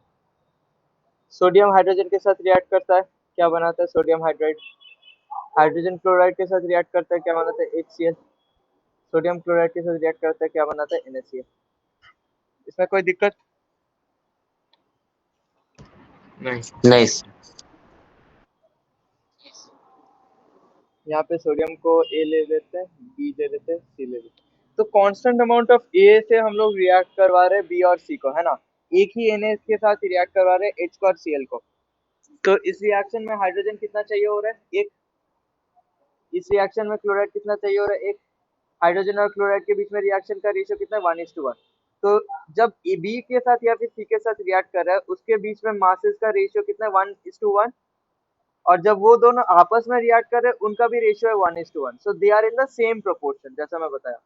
सोडियम हाइड्रोजन के साथ रिएक्ट करता है, क्या बनाता है सोडियम हाइड्राइड. हाइड्रोजन क्लोराइड के साथ रिएक्ट करता है, क्या बनाता है HCl. सोडियम क्लोराइड के साथ रिएक्ट करता है, क्या बनाता है NaCl. इसमें कोई दिक्कत? नहीं. Nice. यहाँ पे सोडियम को A ले लेते हैं, B ले लेते हैं, C ले लेते हैं. तो कांस्टेंट अमाउंट ऑफ A से हम लोग रिएक्ट करवा रहे हैं B और C को, है ना. एक ही Na के साथ रिएक्ट करवा रहे हैं H को और Cl को. तो इस रिएक्शन में हाइड्रोजन कितना चाहिए हो रहा है? एक. इस रिएक्शन में क्लोराइड कितना चाहिए हो रहा है? एक. हाइड्रोजन और क्लोराइड के बीच में रिएक्शन का रेशियो कितना है? 1:1. तो जब बी के साथ या फिर सी के साथ रिएक्ट कर रहा है, उसके बीच में मासेस का रेशियो कितना है? 1:1. और जब वो दोनों आपस में रिएक्ट कर रहे हैं, उनका भी रेशियो है 1:1. So they are in the same proportion, जैसा मैं बताया,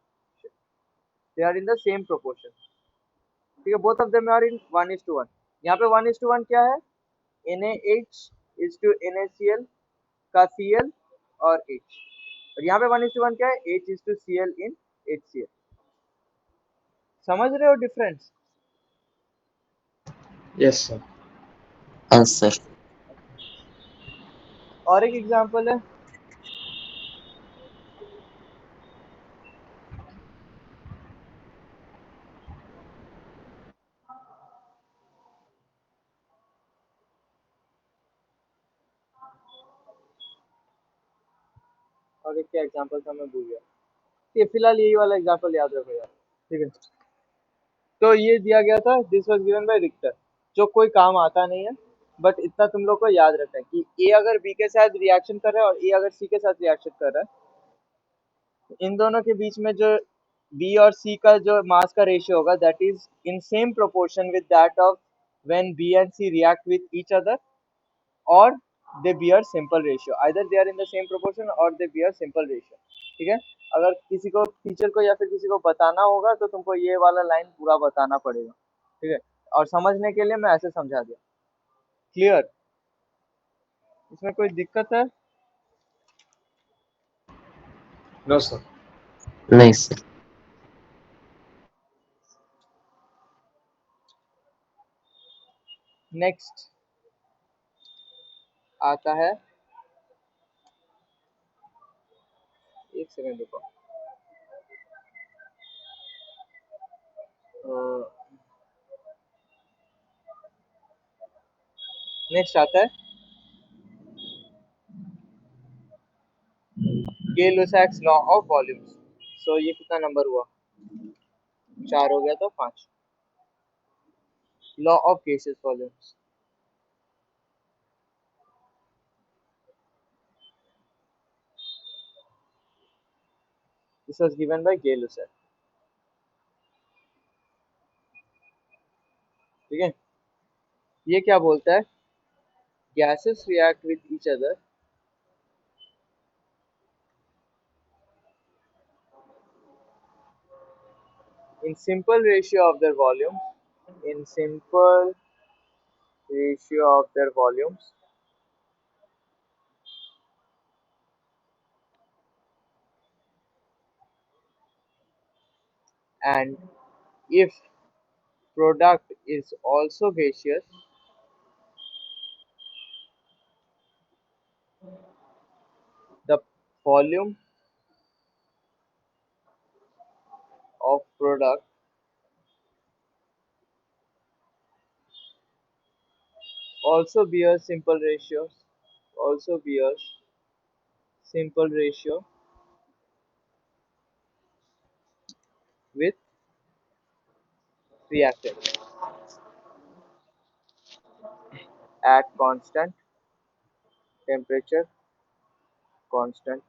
they are in the same proportion. ठीक है, both of them are in 1:1. यहाँ पे 1:1 क्या है? NaH इज टू NaCl का Cl और H. और यहाँ पे 1:1 क्या है? H is to Cl in HCl. समझ रहे हो डिफरेंस? Yes sir. Answer. और एक एग्जांपल है, और एक क्या एग्जांपल था मैं भूल गया. ये फिलहाल यही वाला एग्जांपल याद रखो यार. ठीक है, तो ये दिया गया था, this was given bye Richter, जो कोई काम आता नहीं है, बट इतना तुम लोग को याद रखना है कि ए अगर बी के साथ रिएक्शन कर रहा है और ए अगर सी के साथ रिएक्शन कर रहा है, इन दोनों के बीच में जो बी और सी का जो मास का रेशियो होगा, that is in same proportion with that of when B and C react with each other, और they bear simple ratio. Either they are in the same proportion और दे बियर सिंपल रेशियो. ठीक है, अगर किसी को teacher को या फिर किसी को बताना होगा तो तुमको ये वाला लाइन पूरा बताना पड़ेगा. ठीक है, और समझने के लिए मैं ऐसे समझा दिया. क्लियर? इसमें कोई दिक्कत है? No sir. Nice. नेक्स्ट आता है, एक सेकंड रुको. नेक्स्ट आता है Gay-Lussac's law of volumes. So ये कितना नंबर हुआ? 4 हो गया, तो 5. Law of gaseous volumes. This was given by Gay-Lussac. ठीक है, ये क्या बोलता है? gases react with each other in simple ratio of their volume, in simple ratio of their volumes, and if product is also gaseous, the volume of product also bears simple ratios, also bears simple ratio with reactants at constant temperature, constant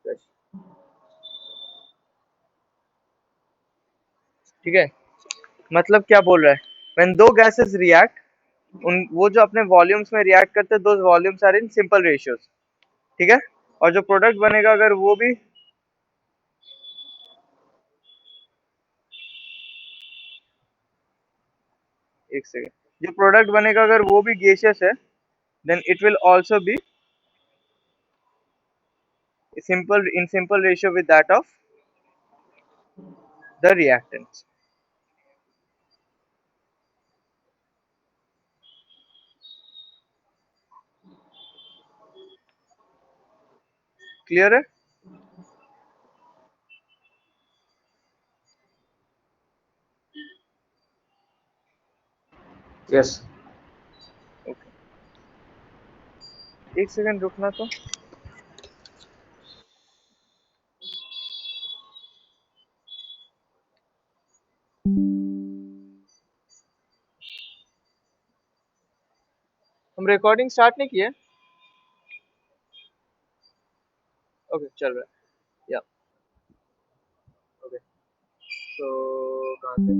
pressure. ठीक है, मतलब क्या बोल रहा है, when दो gases react, उन वो जो अपने वॉल्यूम्स में रिएक्ट करते हैं, those volumes are in simple ratios, ठीक है, और जो प्रोडक्ट बनेगा अगर वो भी, एक सेकेंड, जो प्रोडक्ट बनेगा अगर वो भी गैसियस है, then it will also be simple ratio with that of the reactants. Clear है? यस। ओके, एक सेकंड रुकना तो। हम रिकॉर्डिंग स्टार्ट नहीं किए? ओके, चल रहा है, या ओके, तो कहाँ से,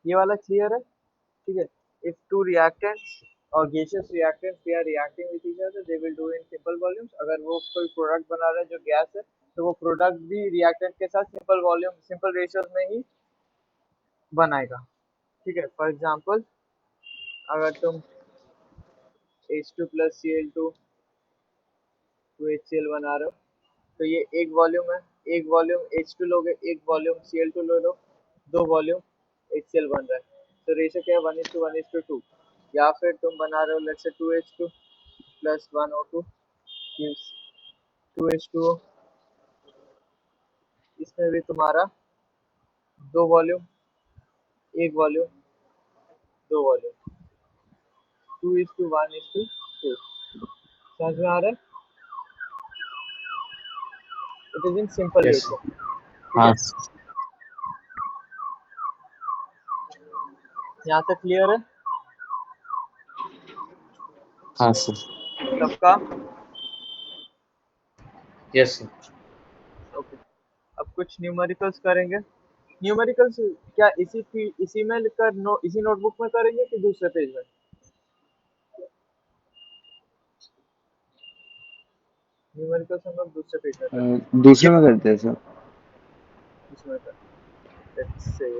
ये वाला क्लियर है? ठीक है, if two reactants or gaseous reactants they are reacting with each other, they will do in simple volumes. अगर वो कोई प्रोडक्ट बना रहा है जो गैस है, तो वो प्रोडक्ट भी रिएक्टेंट के साथ सिंपल वॉल्यूम सिंपल रेशियोज में ही बनाएगा, ठीक है। फॉर एग्जांपल, अगर तुम H2 प्लस Cl2 2HCl बना रहे हो, तो ये एक वॉल्यूम है, एक वॉल्यूम H2 लोगे, एक वॉल्यूम Cl2 लो लो, दो वॉल्यूम HCl बन रहा है, तो रेशियो क्या है, 1:1:2। या फिर तुम बना रहे हो let's say 2H2 plus 1O2 gives 2H2O, इसमें भी तुम्हारा दो वॉल्यूम, एक वॉल्यूम, दो वॉल्यूम, 2:1:2, समझ में आ रहा है? It is in simple yes. Ratio, ठीक है, हाँ यहाँ तक क्लियर है हाँ सर। सबका? यस। ओके, अब कुछ न्यूमेरिकल्स करेंगे। न्यूमेरिकल्स क्या इसी में लिखकर इसी नोटबुक में करेंगे कि दूसरे पेज में? न्यूमेरिकल्स हम लोग दूसरे पेज में करेंगे, दूसरे में करते हैं सर। इसमें कर, लेट्स से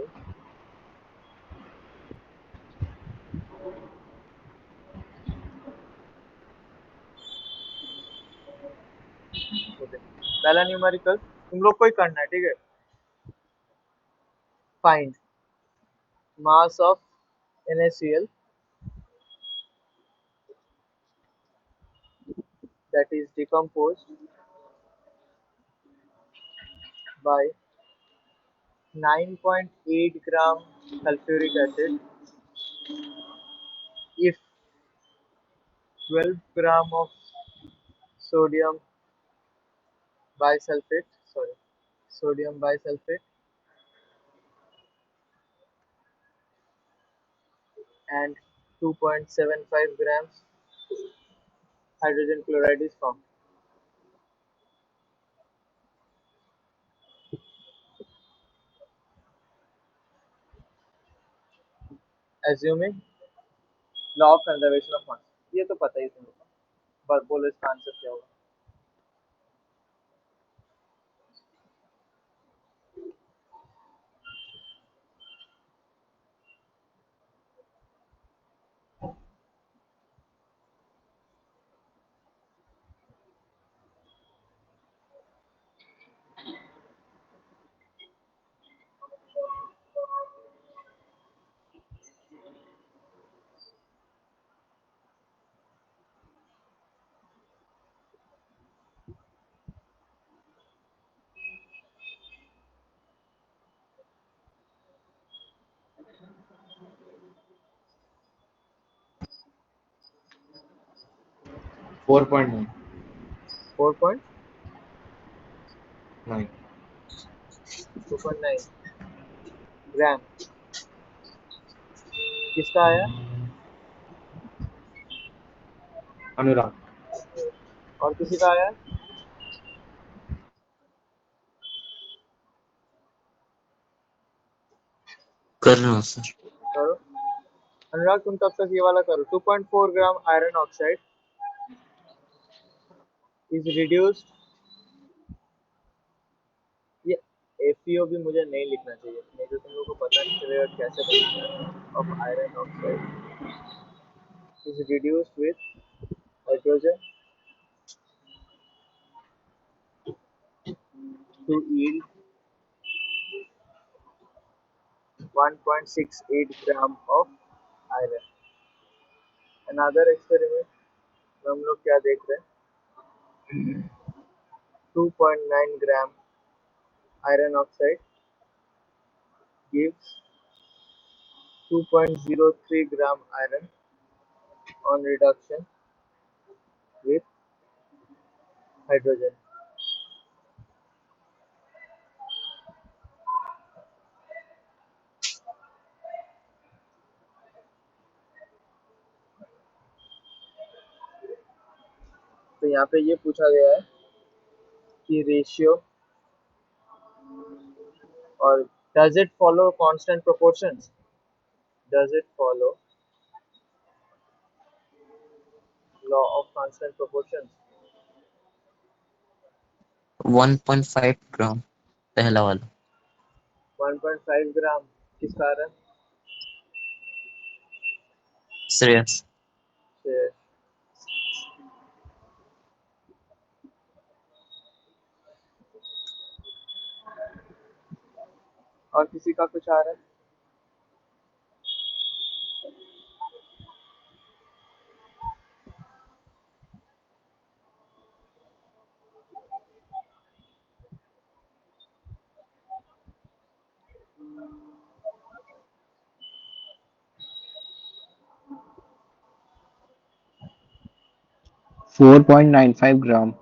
ओके, पहला न्यूमेरिकल तुम लोग को ही करना है, ठीक है। Find mass of NaCl that is decomposed by 9.8 gram sulfuric acid if 12 gram of sodium bisulfate, sorry, sodium bisulfate and 2.75 grams hydrogen chloride is found. Assuming law of conservation of mass, ये तो पता ही तुम लोग को, पर बोलो इसका answer क्या होगा? 4.9. 4.2.9 ग्राम किसका आया? अनुराग. और किसी का आया? कर रहा हूँ सर. करो अनुराग, तुम तब तक ये वाला करो. 2.4 ग्राम आयरन ऑक्साइड इज रिड्यूस्ड. ये FeO भी मुझे नहीं लिखना चाहिए, नहीं तो तुम लोगों को पता नहीं चलेगा कैसे बनता है. Of iron oxide is reduced with hydrogen to yield 1.68 gram of iron. Another experiment में हम लोग क्या देख रहे हैं? 2.9 gram iron oxide gives 2.03 gram iron on reduction with hydrogen. तो यहाँ पे ये पूछा गया है कि रेशियो और does it follow constant proportions? Does it follow law of constant proportions? 1.5 ग्राम पहला वाला. 1.5 ग्राम किसका आ रहा है? श्रेयस. से- और किसी का कुछ आ रहा है? Four point nine five gram.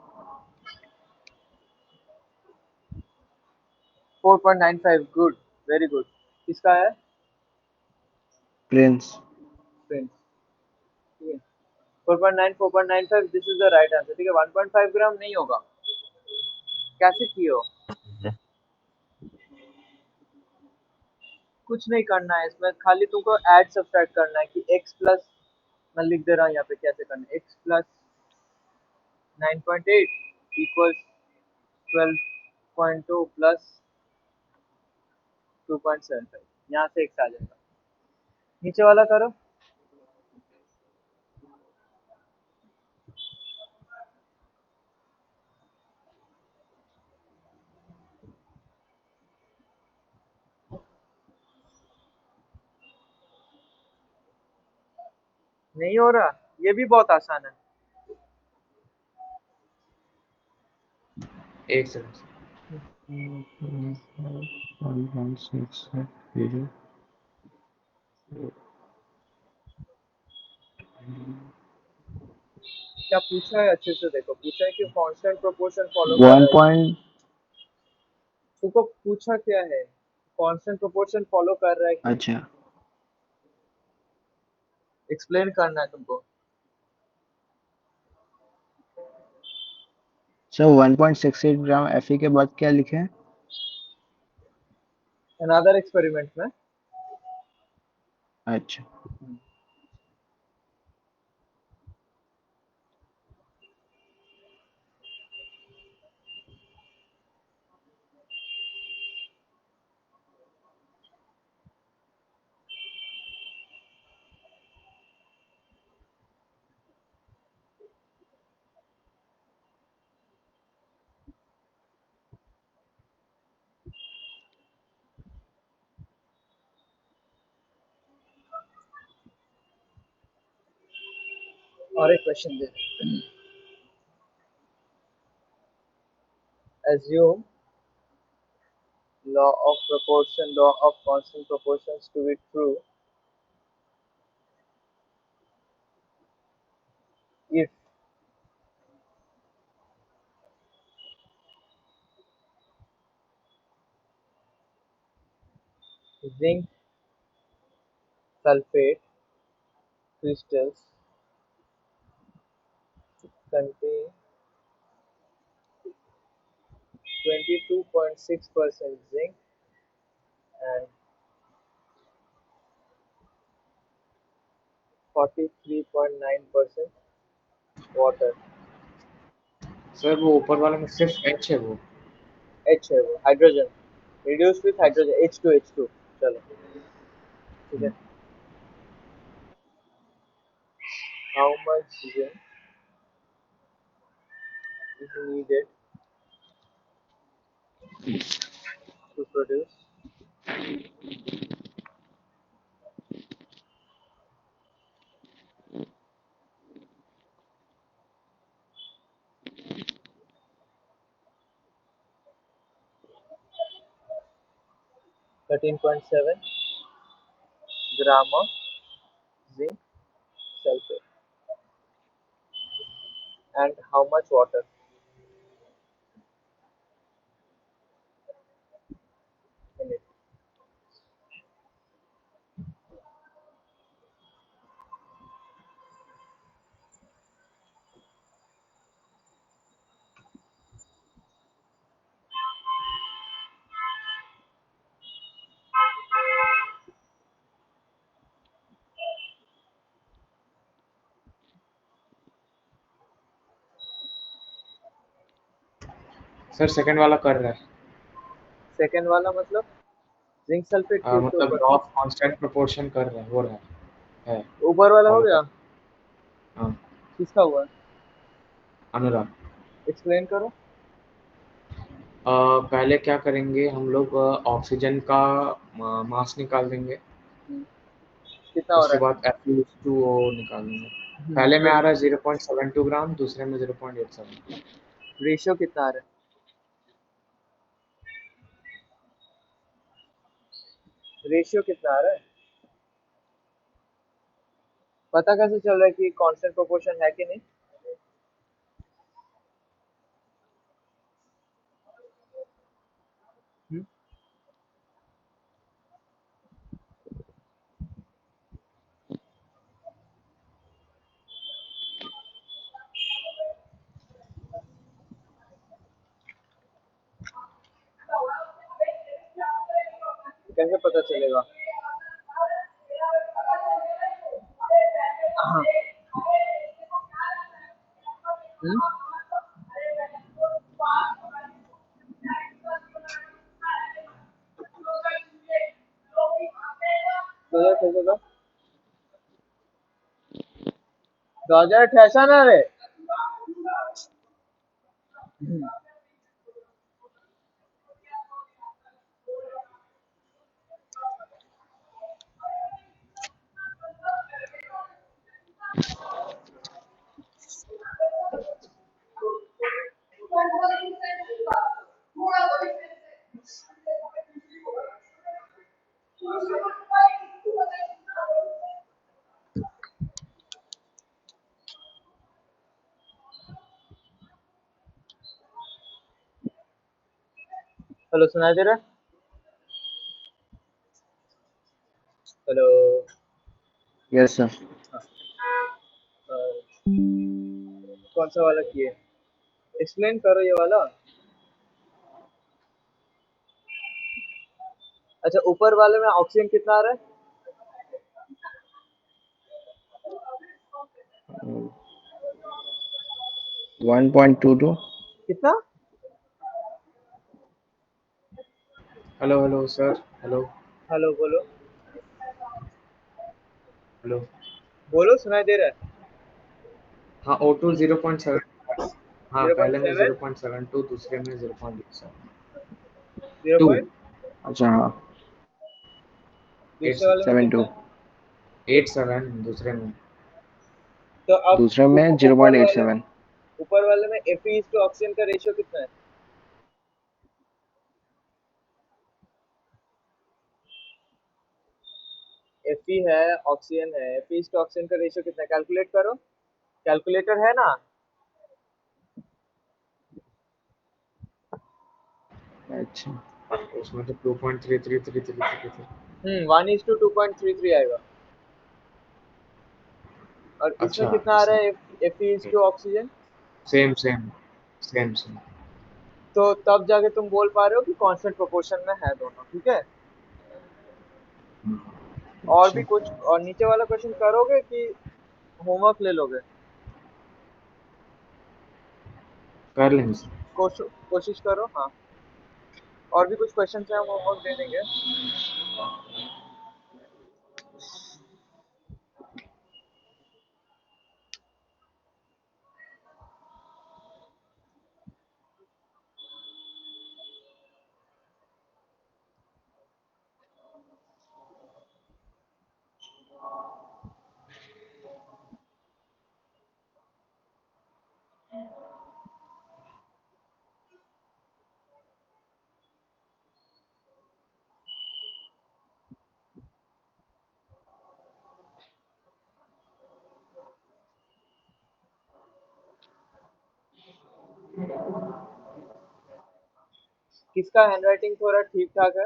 4.95 good, very good. किसका है? Prince. फ्रेंड्स. ठीक है. 4.9 4.95 this is the right answer. ठीक है. 1.5 ग्राम नहीं होगा. कैसे किए हो? कुछ नहीं करना है इसमें, खाली तुमको ऐड सब्सट्रैक्ट करना है कि x प्लस, मैं लिख दे रहा हूँ यहाँ पे कैसे करना है. x plus 9.8 equals 12.2 plus 2.75. यहाँ से x आ जाएगा. नीचे वाला करो. नहीं हो रहा. ये भी बहुत आसान है. एक सेकंड. 1.6. क्या पूछा है? अच्छे से देखो. पूछा है कि कांस्टेंट प्रोपोर्शन फॉलो कर रहा One है. point. तुमको पूछा क्या है? कांस्टेंट प्रोपोर्शन फॉलो कर रहा है कि नहीं? अच्छा. एक्सप्लेन करना है तुमको. सर 1.68 ग्राम Fe के बाद क्या लिखे? अनदर एक्सपेरिमेंट में. अच्छा. और एक question they. Assume law of constant proportions to be true if zinc sulfate crystals contain 22.6% zinc and 43.9% water. Sir वो ऊपर वाले में सिर्फ एच है वो। H है वो hydrogen reduced with Yes. hydrogen H2H2 चलो ठीक है। How much zinc is needed to produce 13.7 gram of zinc sulfate and how much water in it? Sir second वाला कर रहा है। सेकेंड वाला मतलब जिंक सल्फेट के मतलब ऊपर ऑफ कांस्टेंट प्रोपोर्शन कर रहा है, हो रहा है। ऊपर वाला हो follow गया। कर। हाँ किसका हुआ अनुराग। एक्सप्लेन करो। पहले क्या करेंगे हम लोग, ऑक्सीजन का मास निकाल देंगे। कितना हो उसके रहा बाद Fe2O निकाल देंगे। है पहले में फिर आ रहा है 0.72 ग्राम, दूसरे में 0.87। रेशियो कितना आ रहा है रेशियो कितना आ रहा है पता कैसे चल रहा है कि कांस्टेंट प्रोपोर्शन है कि नहीं। हम्म? कैसे पता चलेगा। हाँ। हम्म? 2000 ना रे। हेलो सुनाई दे रहा है। हेलो। Yes sir. कौन सा वाला किए एक्सप्लेन करो ये वाला। अच्छा ऊपर वाले में ऑक्सीजन कितना आ रहा है 1.22। कितना। Hello hello sir, hello hello बोलो हेलो। बोलो सुनाई दे रहा है। हाँ O2 0.7। हाँ पहले में 0.7 0.72, दूसरे में 0.87। 0 टू पॉइंट अच्छा हाँ, एट दूसरे वाले में 72। कितना। 87 दूसरे में। तो अब दूसरे में ऊपर 0.87। वाले में Fe to ऑक्सीजन का रेशियो कितना है। Fe है ऑक्सीजन है Fe to ऑक्सीजन का रेशियो कितना है कैलकुलेट करो। कैलकुलेटर है ना। अच्छा उसमें तो 2.333333 थे। 1:2.33 आएगा। और इसमें अच्छा कितना आ रहा है, Fe oxygen. Same same same same. तो तब जाके तुम बोल पा रहे हो कि कांस्टेंट प्रोपोर्शन में है दोनों, ठीक है। और भी अच्छा कुछ, और नीचे वाला क्वेश्चन करोगे कि होमवर्क ले लोगे? कर लेंगे सर। कोशिश करो, हाँ। और भी कुछ क्वेश्चन है, हम होमवर्क दे देंगे। किसका हैंडराइटिंग थोड़ा ठीक ठाक है?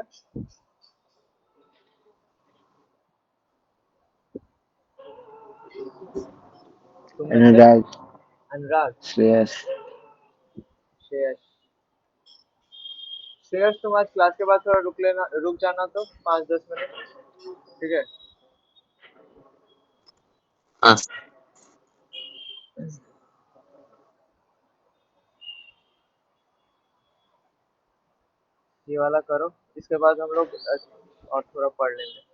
तुम में से? Anurag, अनुराग, Shreyas. श्रेयस। श्रेयस, तुम आज क्लास के बाद थोड़ा रुक जाना, तो 5-10 मिनट, ठीक है। हाँ ये वाला करो, इसके बाद हम लोग और थोड़ा पढ़ लेंगे।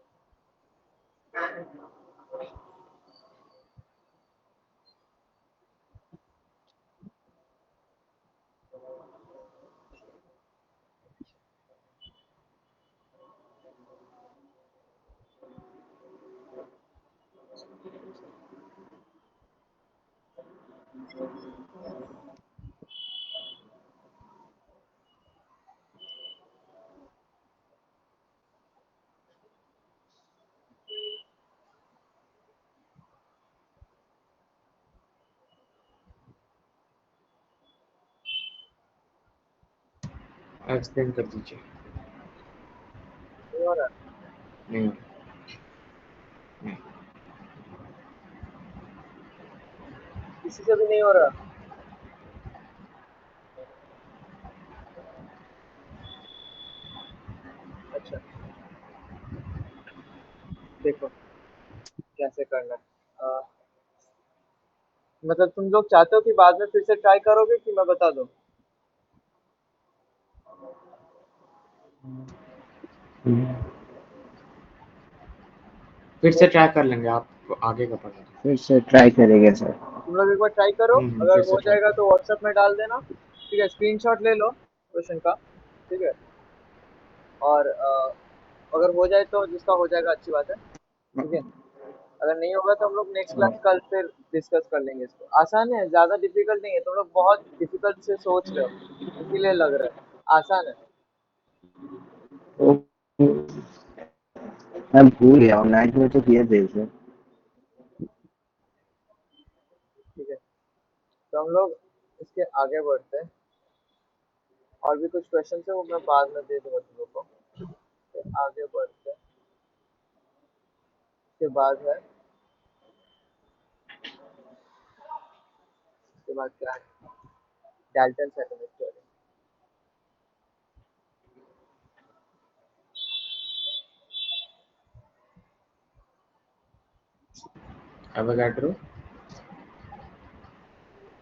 एक्सप्लेन कर दीजिए। ये हो रहा है? नहीं हो रहा। नहीं। किसी से भी नहीं हो रहा? अच्छा, देखो कैसे करना है। मतलब तुम लोग चाहते हो कि बाद में फिर से ट्राई करोगे कि मैं बता दूं? फिर से ट्राई कर लेंगे, आप आगे का पढ़ा दो। फिर से ट्राई करेंगे सर। तुम लोग एक बार ट्राई करो, अगर फिर से हो ट्राई जाएगा कर। तो व्हाट्सएप में डाल देना, ठीक है। स्क्रीनशॉट ले लो क्वेश्चन का, ठीक है। और अगर हो जाए तो जिसका हो जाएगा अच्छी बात है, ठीक है। अगर नहीं होगा तो हम लोग नेक्स्ट क्लास कल फिर डिस्कस कर लेंगे इसको। आसान है, ज्यादा डिफिकल्ट नहीं है। तुम लोग बहुत डिफिकल्ट से सोच रहे हो, इसीलिए लग रहा है आसान है। ओ, मैं भूल गया हूँ, 9th में तो किए थे सर। ठीक है, तो हम लोग इसके आगे बढ़ते हैं। और भी कुछ क्वेश्चन है, वो मैं बाद में दे दूंगा तुम लोग को। फिर आगे बढ़ते हैं। उसके बाद है, उसके बाद क्या है, डाल्टन सेकेंड थ्योरम। एवोगैड्रो।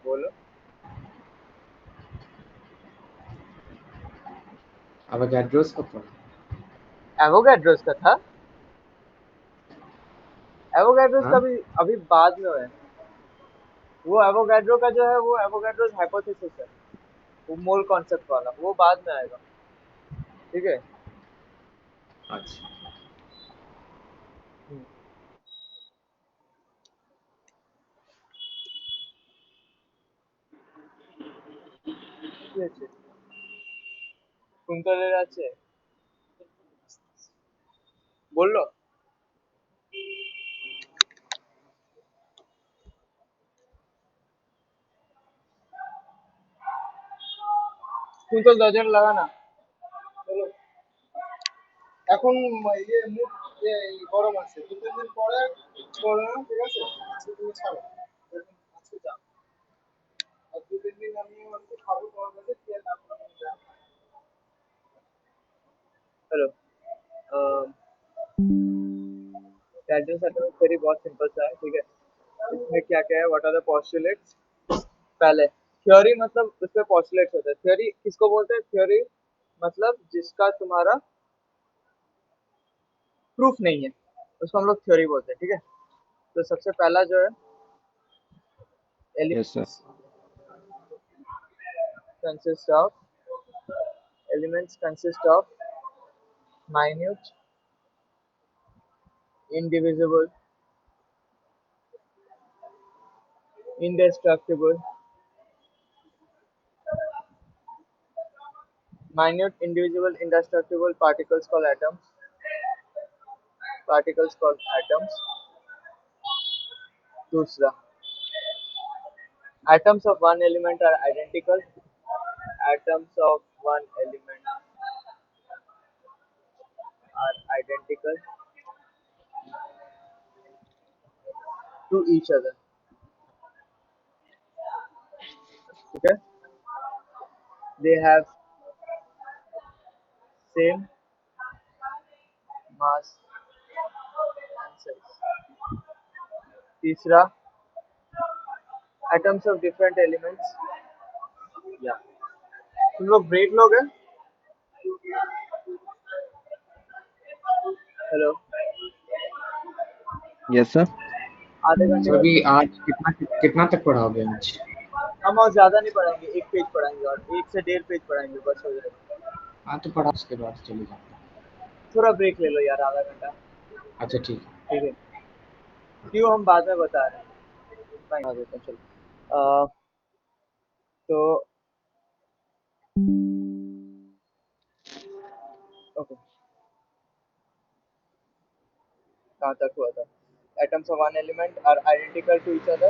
बोलो। एवोगैड्रोस का पढ़ा। एवोगैड्रोस का था? एवोगैड्रोस का हाँ भी अभी बाद में है। वो एवोगैड्रो का जो है वो एवोगैड्रोस हाइपोथेसिस है, वो मोल कॉन्सेप्ट वाला, वो बाद में आएगा, ठीक है। अच्छा। हम्म, কি হয়েছে? কুন্তলের আছে বললো? কুন্তল দরজাটা লাগা না, চলো। এখন ইয়ে মুড গরম আছে, দু তিন দিন পরে করো না, ঠিক আছে? আজকে তুমি ছাড়ো, এখন আজকে যাও, আর দু তিন দিন আমি একটু খাবো তোমার কাছে, খেয়ে তারপর আমি যাবো। हेलो। कैजुअल सेटलमेंट थ्योरी बहुत सिंपल सा है, ठीक है। इसमें क्या क्या है, व्हाट आर द पोस्टुलेट्स। पहले थ्योरी मतलब उसमें पोस्टुलेट्स होते हैं। थ्योरी किसको बोलते हैं? थ्योरी मतलब जिसका तुम्हारा प्रूफ नहीं है, उसको हम लोग थ्योरी बोलते हैं, ठीक है। तो सबसे पहला जो है yes sir. Elements consist of minute, indivisible, indestructible, minute, indivisible, indestructible particles called atoms. Particles called atoms. दूसरा, atoms of one element are identical. Atoms of one element are identical to each other. Okay, they have same mass and size. तीसरा, atoms of different elements. Yeah. तुम लोग break लोगे? Hello, yes sir. आधे घंटे तो का। अभी आज कितना कितना तक पढ़ाओगे आज? हम और ज्यादा नहीं पढ़ाएंगे, एक पेज पढ़ाएंगे और 1 से 1.5 पेज पढ़ाएंगे, बस हो जाएगा। हाँ तो पढ़ा, उसके बाद चले जाओ। थोड़ा ब्रेक ले लो यार, आधा घंटा। अच्छा ठीक है। ठीक है, क्यों हम बाद में बता रहे हैं, बता देते हैं, चलो। तो ओके, कहाँ तक हुआ था? atoms of one element are identical to each other,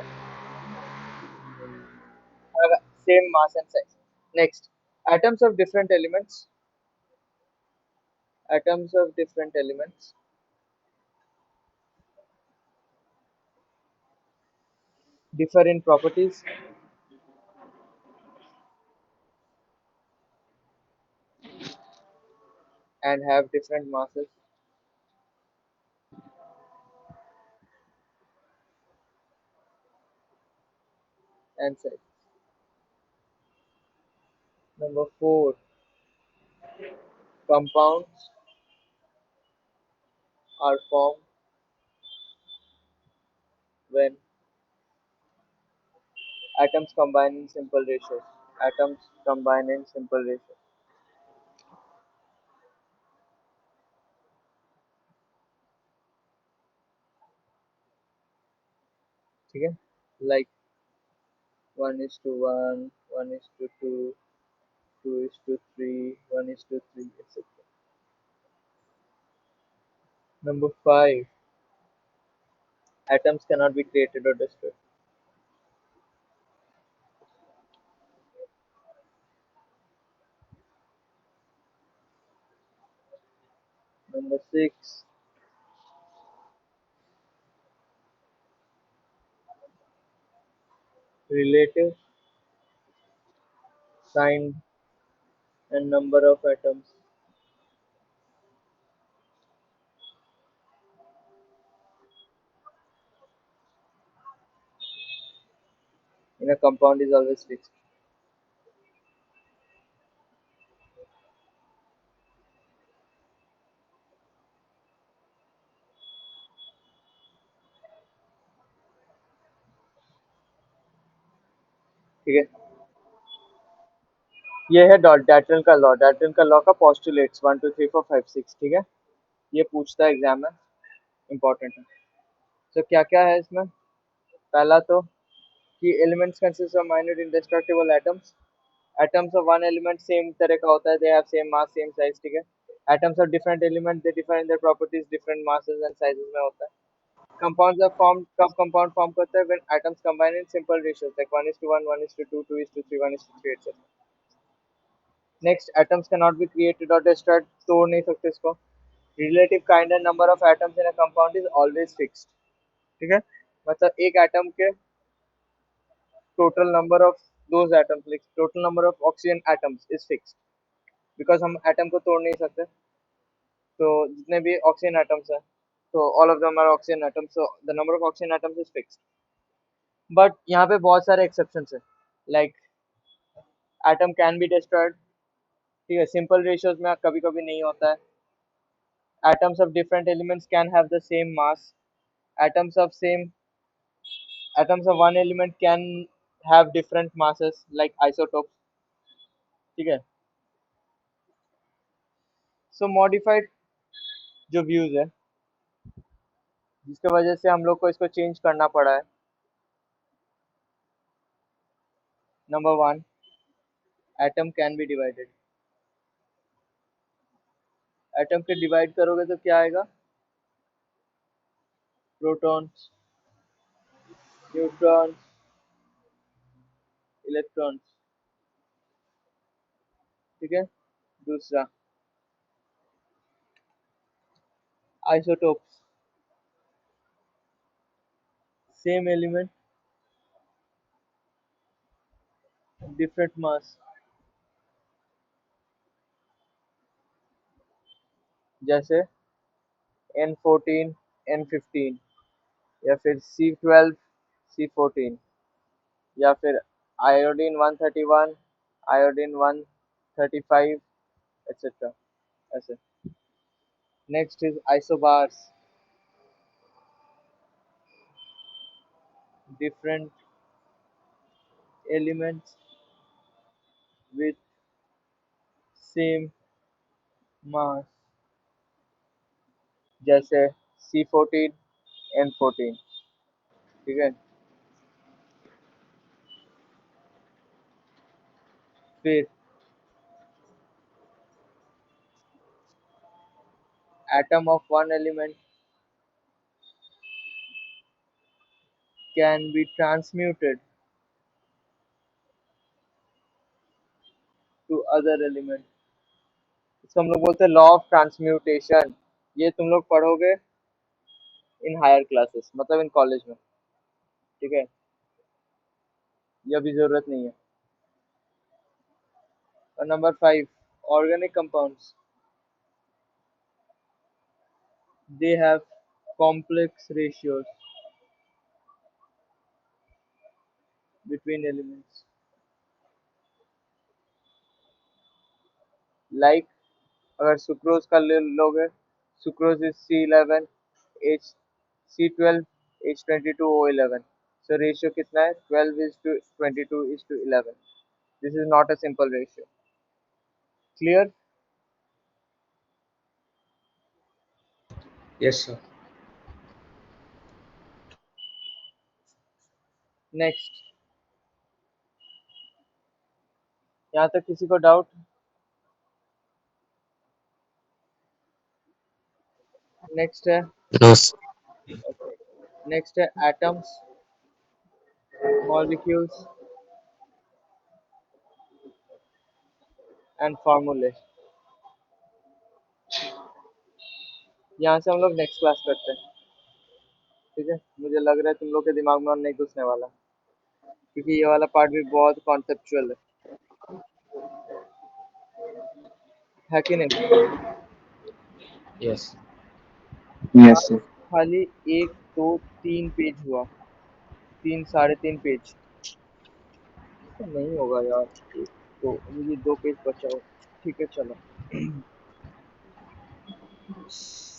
have same mass and size. Next, atoms of different elements. Atoms of different elements differ in properties and have different masses and size. Number 4, compounds are formed when atoms combine in simple ratios. Atoms combine in simple ratios. ठीक है, like 1:1, 1:2, 2:3, 1:3, etc. Number 5, atoms cannot be created or destroyed. Number 6, relative kind and number of atoms in a compound is always fixed. ठीक है, ये है Dalton का law. Dalton का law का postulates 1 2 3 4 5 6, ठीक है। ये पूछता है एग्जाम में, इंपॉर्टेंट है। तो क्या क्या है इसमें? पहला तो कि elements consist of minute इंडेस्ट्रक्टिबल atoms. Atoms of one element same तरह का होता है, they have same mass same size, ठीक है। Atoms of different element they differ in their properties, different masses and sizes में होता है। कंपाउंड्स आर फॉर्म्ड, कब कंपाउंड फॉर्म करता है? When atoms combine in simple ratios like 1:1, 1:2, 2:3, 1:3, etc. Next, atoms can not be created और destroyed, तोड़ नहीं सकते इसको। relative kind and number of atoms in a compound is always fixed. ठीक है, मतलब एक एटम के total number of those atoms, like total number of oxygen atoms is fixed, because हम एटम को तोड़ नहीं सकते, तो जितने भी ऑक्सीजन एटम्स हैं, तो all of them are oxygen atoms, so the number of oxygen atoms is fixed. But यहाँ पे बहुत सारे एक्सेप्शंस है, like atom can be destroyed, ठीक है, सिंपल रेशियोज में कभी कभी नहीं होता है. Atoms of different elements can have the same mass. Atoms of same atoms of one element can have different masses like isotopes. ठीक है. So modified जो views है, जिसके वजह से हम लोग को इसको चेंज करना पड़ा है. Number 1, atom can B divided. Atom के डिवाइड करोगे तो क्या आएगा? Protons, neutrons, electrons. ठीक है. दूसरा, isotopes, same element different mass, जैसे N14 N15, या फिर C12 C14, या फिर आयोडीन 131 आयोडीन 135 etc. ऐसे. Next is isobars, different elements with same mass, जैसे C14 N14. ठीक है. फिर atom of one element can be transmuted to other element. इसको हम लोग बोलते हैं लॉ ऑफ ट्रांसम्यूटेशन. ये तुम लोग पढ़ोगे इन हायर क्लासेस, मतलब इन कॉलेज में. ठीक है, ये अभी जरूरत नहीं है. और number 5, organic compounds, they have complex ratios between elements, like अगर सुक्रोज का ले लोगे, sucrose is C11 H C12 H22O11, so ratio कितना है? 12:22:11. This is not a simple ratio. Clear? Yes, sir. Next, यहाँ तक किसी को डाउट? नेक्स्ट है No, sir. नेक्स्ट है एटम्स, मॉलिक्यूल्स एंड फार्मूले. यहाँ से हम लोग नेक्स्ट क्लास करते हैं. ठीक है, मुझे लग रहा है तुम लोग के दिमाग में और नहीं घुसने वाला, क्योंकि ये वाला पार्ट भी बहुत कॉन्सेप्चुअल है कि नहीं? Yes. Yes sir. खाली 1 2 3 पेज हुआ, 3 3.5 पेज तो नहीं होगा यार. तो मुझे 2 पेज बचा हो. ठीक है, चलो.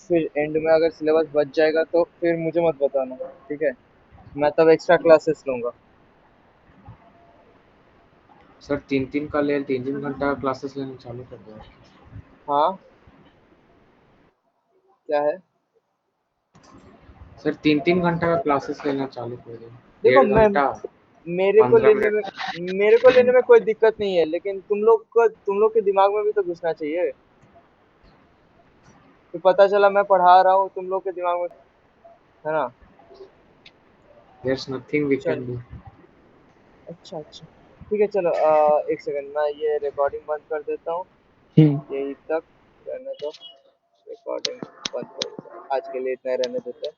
फिर एंड में अगर सिलेबस बच जाएगा तो फिर मुझे मत बताना. ठीक है, मैं तब एक्स्ट्रा क्लासेस लूंगा. सर 3-3 का ले 3-3 घंटा क्लासेस लेना चालू कर दो. हाँ, क्या है? सर 3-3 घंटा का क्लासेस लेना चालू कर दो. देखो, 1.5 मैं घंटा मेरे को 15 लेने में मिनट. मेरे को लेने में कोई दिक्कत नहीं है, लेकिन तुम लोग के दिमाग में भी तो घुसना चाहिए. तो पता चला मैं पढ़ा रहा हूँ, तुम लोग के दिमाग में, है ना? There's nothing we चल, can do. अच्छा अच्छा, ठीक है, चलो. एक सेकंड, मैं ये रिकॉर्डिंग बंद कर देता हूँ. यही तक रहने दो. रिकॉर्डिंग बंद कर देते हैं। आज के लिए इतना ही रहने देते हैं।